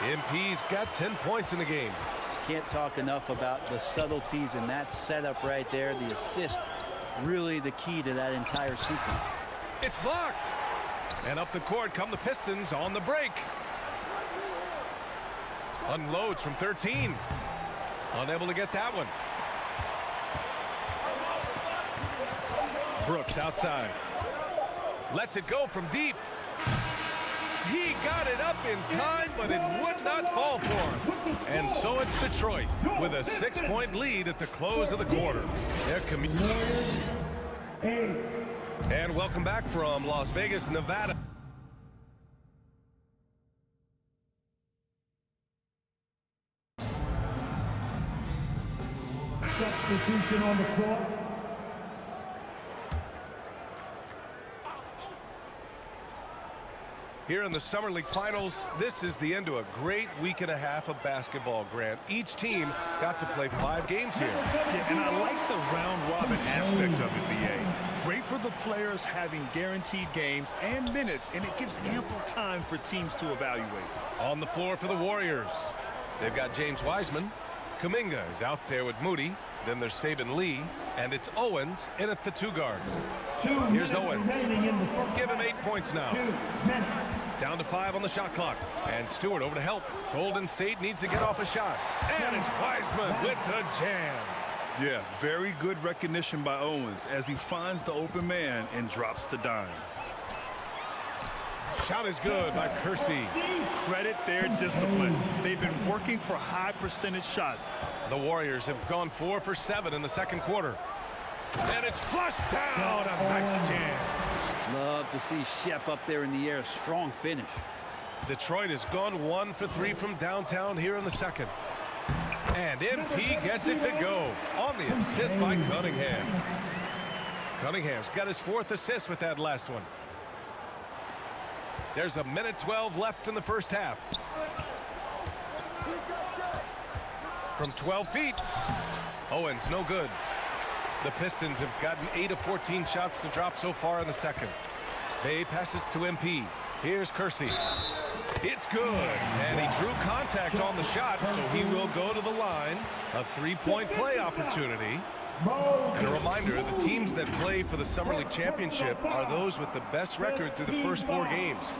MP's got 10 points in the game. Can't talk enough about the subtleties in that setup right there. The assist, really the key to that entire sequence. It's blocked. And up the court come the Pistons on the break. Unloads from 13. Unable to get that one. Brooks outside. Lets it go from deep. He got it up in time, but it would not fall for him. And so it's Detroit with a 6-point lead at the close of the quarter. And welcome back from Las Vegas, Nevada. Substitution on the court. Here in the Summer League Finals, this is the end to a great week and a half of basketball, Grant. Each team got to play 5 games here. Yeah, and I like the round-robin aspect of it, BA. Great for the players having guaranteed games and minutes, and it gives ample time for teams to evaluate. On the floor for the Warriors, they've got James Wiseman. Kuminga is out there with Moody. Then there's Saban Lee, and it's Owens in at the 2 guard. Here's Owens. Give him 8 points now. Down to 5 on the shot clock. And Stewart over to help. Golden State needs to get off a shot. And it's Wiseman with the jam. Yeah, very good recognition by Owens as he finds the open man and drops the dime. Shot is good by Kersey. Credit their discipline. They've been working for high percentage shots. The Warriors have gone 4 for 7 in the second quarter. And it's flushed down. A nice jam. Love to see Shep up there in the air. Strong finish. Detroit has gone 1 for 3 from downtown here in the second. And MP gets it to go on the assist by Cunningham. Cunningham's got his 4th assist with that last one. There's a minute 12 left in the first half. From 12 feet. Owens, no good. The Pistons have gotten 8 of 14 shots to drop so far in the second. Bay passes to MP. Here's Kersey. It's good. And he drew contact on the shot, so he will go to the line. A 3-point play opportunity. And a reminder, the teams that play for the Summer League Championship are those with the best record through the first 4 games.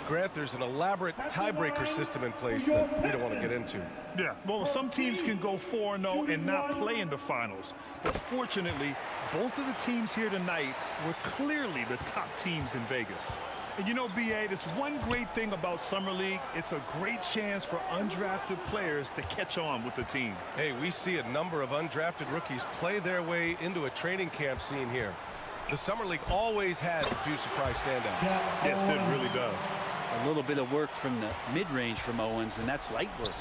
Grant, there's an elaborate tiebreaker system in place that we don't want to get into. Yeah, well, some teams can go 4-0 and not play in the finals. But fortunately, both of the teams here tonight were clearly the top teams in Vegas. And you know, B.A., that's one great thing about Summer League. It's a great chance for undrafted players to catch on with the team. Hey, we see a number of undrafted rookies play their way into a training camp scene here. The Summer League always has a few surprise standouts. Yes, it really does. A little bit of work from the mid-range from Owens, and that's light work.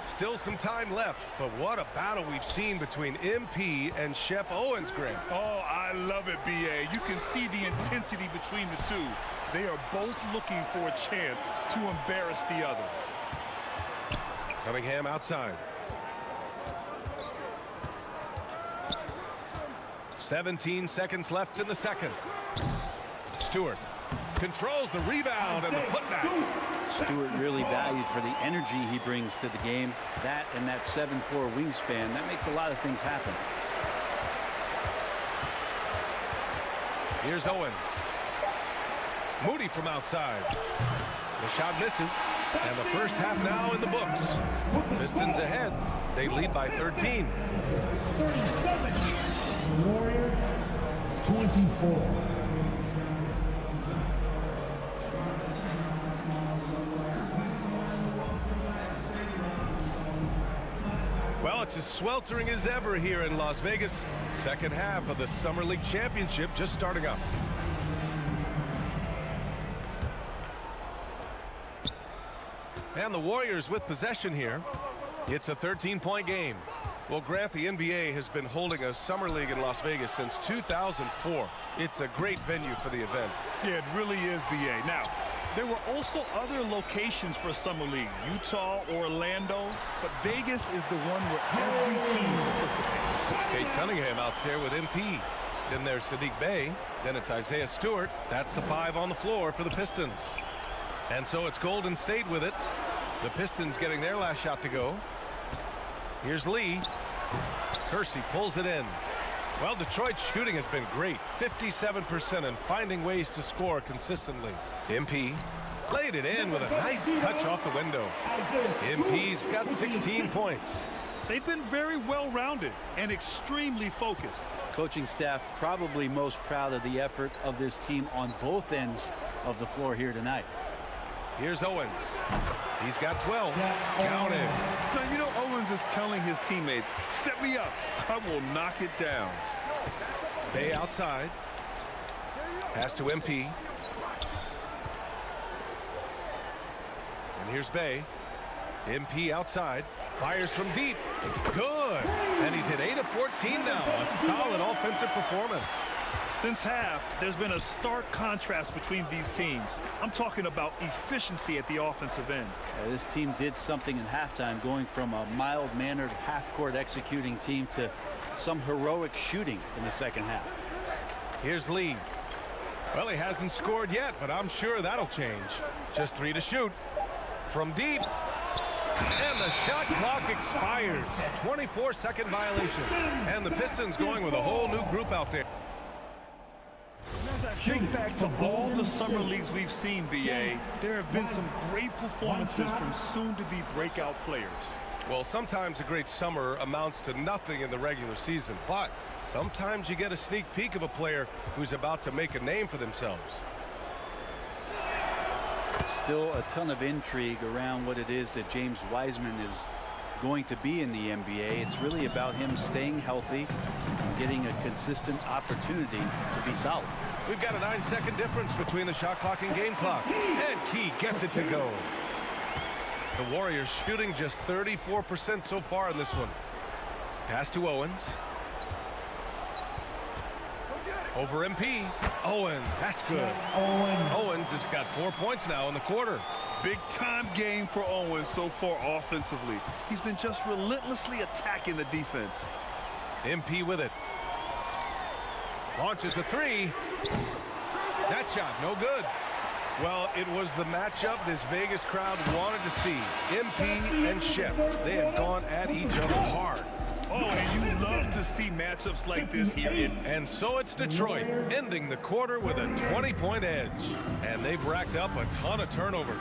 Still some time left, but what a battle we've seen between MP and Shep Owens, Grant. Oh, I love it, B.A. You can see the intensity between the two. They are both looking for a chance to embarrass the other. Cunningham outside. 17 seconds left in the second. Stewart controls the rebound and the putback. Stewart really valued for the energy he brings to the game. That and that 7'4" wingspan, that makes a lot of things happen. Here's Owens. Moody from outside. The shot misses, and the first half now in the books. Pistons ahead. They lead by 13. 37. Warriors 24. Well, it's as sweltering as ever here in Las Vegas. Second half of the Summer League Championship just starting up. And the Warriors with possession here. It's a 13-point game. Well, Grant, the NBA has been holding a Summer League in Las Vegas since 2004. It's a great venue for the event. Yeah, it really is, B.A. Now, there were also other locations for Summer League, Utah, Orlando, but Vegas is the one where every team participates. Kate Cunningham out there with MP. Then there's Sadiq Bey. Then it's Isaiah Stewart. That's the 5 on the floor for the Pistons. And so it's Golden State with it. The Pistons getting their last shot to go. Here's Lee. Kersey pulls it in. Well, Detroit's shooting has been great. 57% and finding ways to score consistently. MP played it in with a nice touch off the window. MP's got 16 points. They've been very well-rounded and extremely focused. Coaching staff probably most proud of the effort of this team on both ends of the floor here tonight. Here's Owens. He's got 12. Count it. Now, you know, Owens is telling his teammates, set me up. I will knock it down. Bey outside. Pass to MP. And here's Bey. MP outside. Fires from deep. Good. And he's hit 8 of 14 now. A solid offensive performance. Since half, there's been a stark contrast between these teams. I'm talking about efficiency at the offensive end. This team did something in halftime, going from a mild-mannered half-court executing team to some heroic shooting in the second half. Here's Lee. Well, he hasn't scored yet, but I'm sure that'll change. Just 3 to shoot. From deep. And the shot clock expires. 24-second violation. And the Pistons going with a whole new group out there. As I think back to all the Summer Leagues we've seen, B.A., there have been some great performances from soon-to-be breakout players. Well, sometimes a great summer amounts to nothing in the regular season, but sometimes you get a sneak peek of a player who's about to make a name for themselves. Still a ton of intrigue around what it is that James Wiseman is going to be in the NBA. It's really about him staying healthy and getting a consistent opportunity to be solid. We've got a 9-second difference between the shot clock and game clock. And Key gets it to go. The Warriors shooting just 34% so far in this one. Pass to Owens. Over MP. Owens, that's good. Owens has got 4 points now in the quarter. Big-time game for Owens so far offensively. He's been just relentlessly attacking the defense. MP with it. Launches a 3. That shot, no good. Well, it was the matchup this Vegas crowd wanted to see. MP and Shep, they have gone at each other hard. Oh, and you love to see matchups like this here. And so it's Detroit ending the quarter with a 20-point edge. And they've racked up a ton of turnovers.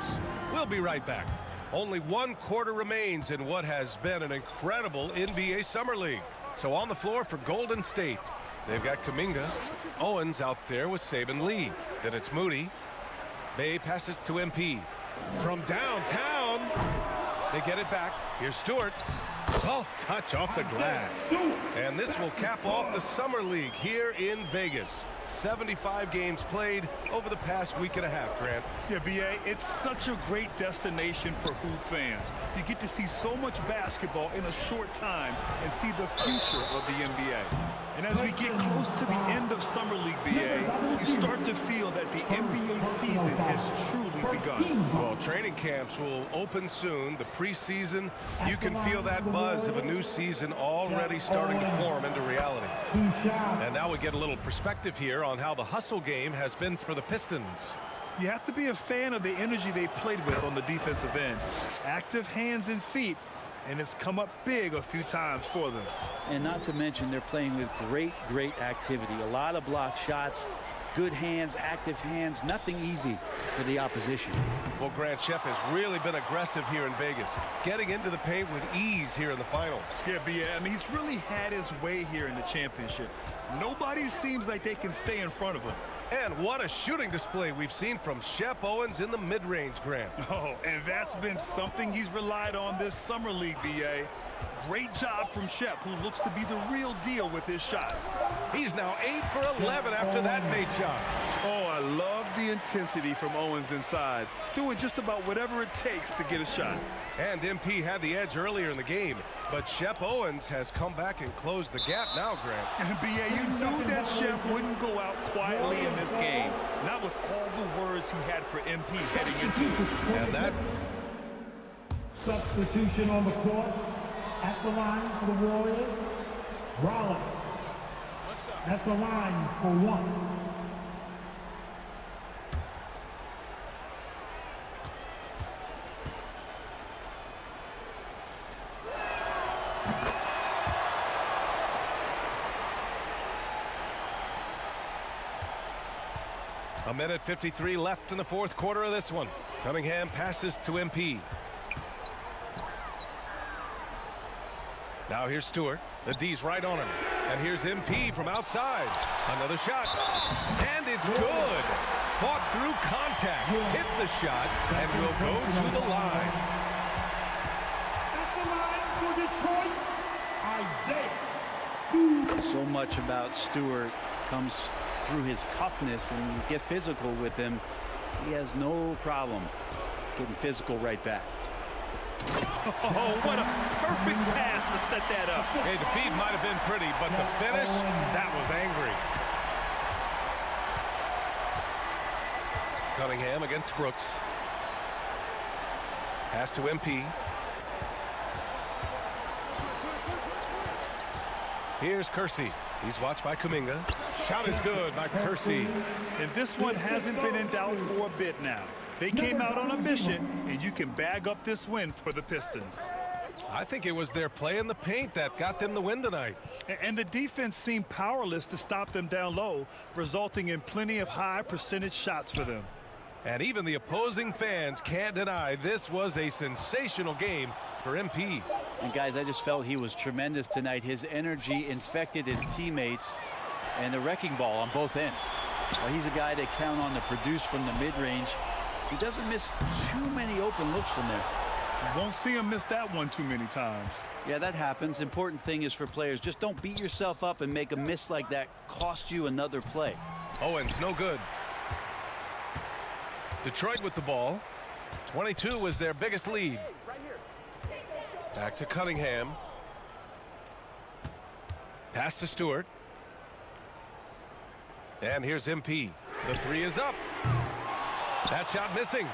We'll be right back. Only one quarter remains in what has been an incredible NBA Summer League. So on the floor for Golden State, they've got Kuminga. Owens out there with Saban Lee. Then it's Moody. Bay passes to MP. From downtown, they get it back. Here's Stewart. Soft touch off the glass. And this will cap off the Summer League here in Vegas. 75 games played over the past week and a half, Grant. Yeah, B.A., it's such a great destination for hoop fans. You get to see so much basketball in a short time and see the future of the NBA. And as we get close to the end of Summer League, B.A., you start to feel that the NBA season has truly begun. Well, training camps will open soon. The preseason, you can feel that buzz of a new season already starting to form into reality. And now we get a little perspective here on how the hustle game has been for the Pistons. You have to be a fan of the energy they played with on the defensive end. Active hands and feet, and it's come up big a few times for them. And not to mention they're playing with great activity. A lot of block shots, good hands, active hands, nothing easy for the opposition. Well, Grant, Shep has really been aggressive here in Vegas, getting into the paint with ease here in the finals. Yeah, I mean, he's really had his way here in the championship. Nobody seems like they can stay in front of him. And what a shooting display we've seen from Shep Owens in the mid-range, Grant. Oh, and that's been something he's relied on this Summer League, B.A. Great job from Shep, who looks to be the real deal with his shot. He's now 8 for 11 after that made shot. Oh, I love the intensity from Owens inside, doing just about whatever it takes to get a shot. And MP had the edge earlier in the game, but Shep Owens has come back and closed the gap now, Grant. And B.A., you knew that Shep wouldn't go out quietly in this game, not with all the words he had for MP heading into it. And that substitution on the court. At the line for the Warriors, Rollins. At the line for one. A minute 53 left in the fourth quarter of this one. Cunningham passes to MP. Now here's Stewart. The D's right on him. And here's MP from outside. Another shot. And it's good. Fought through contact. Hit the shot and will go to the line. At the line for Detroit, Isaiah Stewart. So much about Stewart comes through his toughness, and you get physical with him. He has no problem getting physical right back. Oh, what a perfect pass to set that up. Hey, the feed might have been pretty, but the finish, that was angry. Cunningham against Brooks. Pass to MP. Here's Kersey. He's watched by Kuminga. Shot is good by Kersey. And this one hasn't been in doubt for a bit now. They came out on a mission, and you can bag up this win for the Pistons. I think it was their play in the paint that got them the win tonight. And the defense seemed powerless to stop them down low, resulting in plenty of high percentage shots for them. And even the opposing fans can't deny this was a sensational game for MP. And guys, I just felt he was tremendous tonight. His energy infected his teammates, and the wrecking ball on both ends. Well, he's a guy that count on to produce from the mid-range. He doesn't miss too many open looks from there. You won't see him miss that one too many times. Yeah, that happens. Important thing is for players, just don't beat yourself up and make a miss like that cost you another play. Owens, no good. Detroit with the ball. 22 was their biggest lead. Back to Cunningham. Pass to Stewart. And here's MP. The three is up. That shot missing.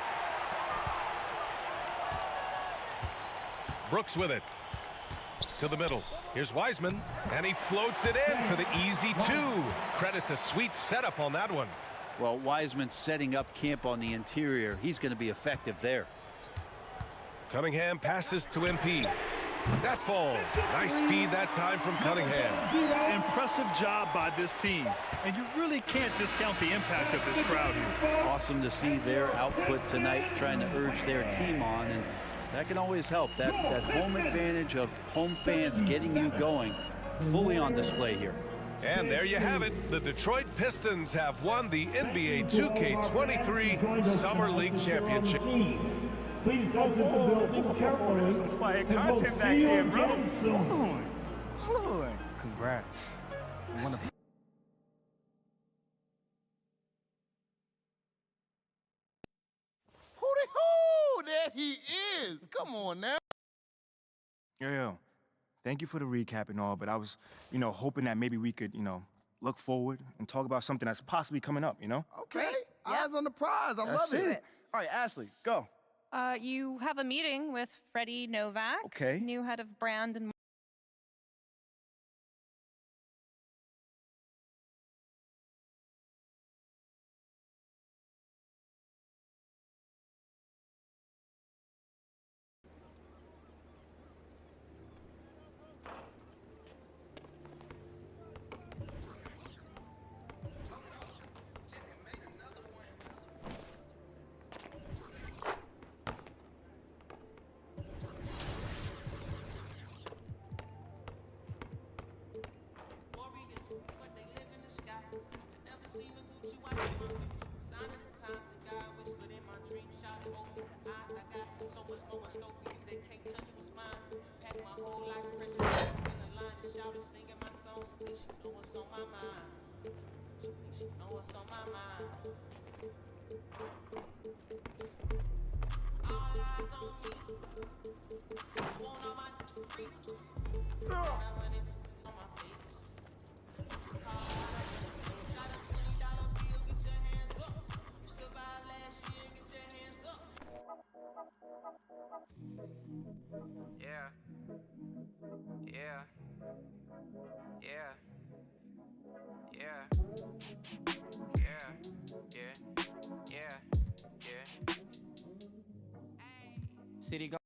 Brooks with it. To the middle. Here's Wiseman. And he floats it in for the easy two. Credit the sweet setup on that one. Well, Wiseman setting up camp on the interior. He's going to be effective there. Cunningham passes to MP. That falls. Nice feed that time from Cunningham. Impressive job by this team. And you really can't discount the impact of this crowd here. Awesome to see their output tonight, trying to urge their team on, and that can always help. That home advantage of home fans getting you going, fully on display here. And there you have it. The Detroit Pistons have won the NBA 2K23 Summer League Championship. Please exit the building carefully. Fire content back there, bro. Hold on. Congrats. Hooty-hoo! There he is. Come on now. Yo. Thank you for the recap and all, but I was, hoping that maybe we could, look forward and talk about something that's possibly coming up, Okay. Eyes on the prize. I love it. All right, Ashley, go. You have a meeting with Freddie Novak, Okay. new head of brand and City go.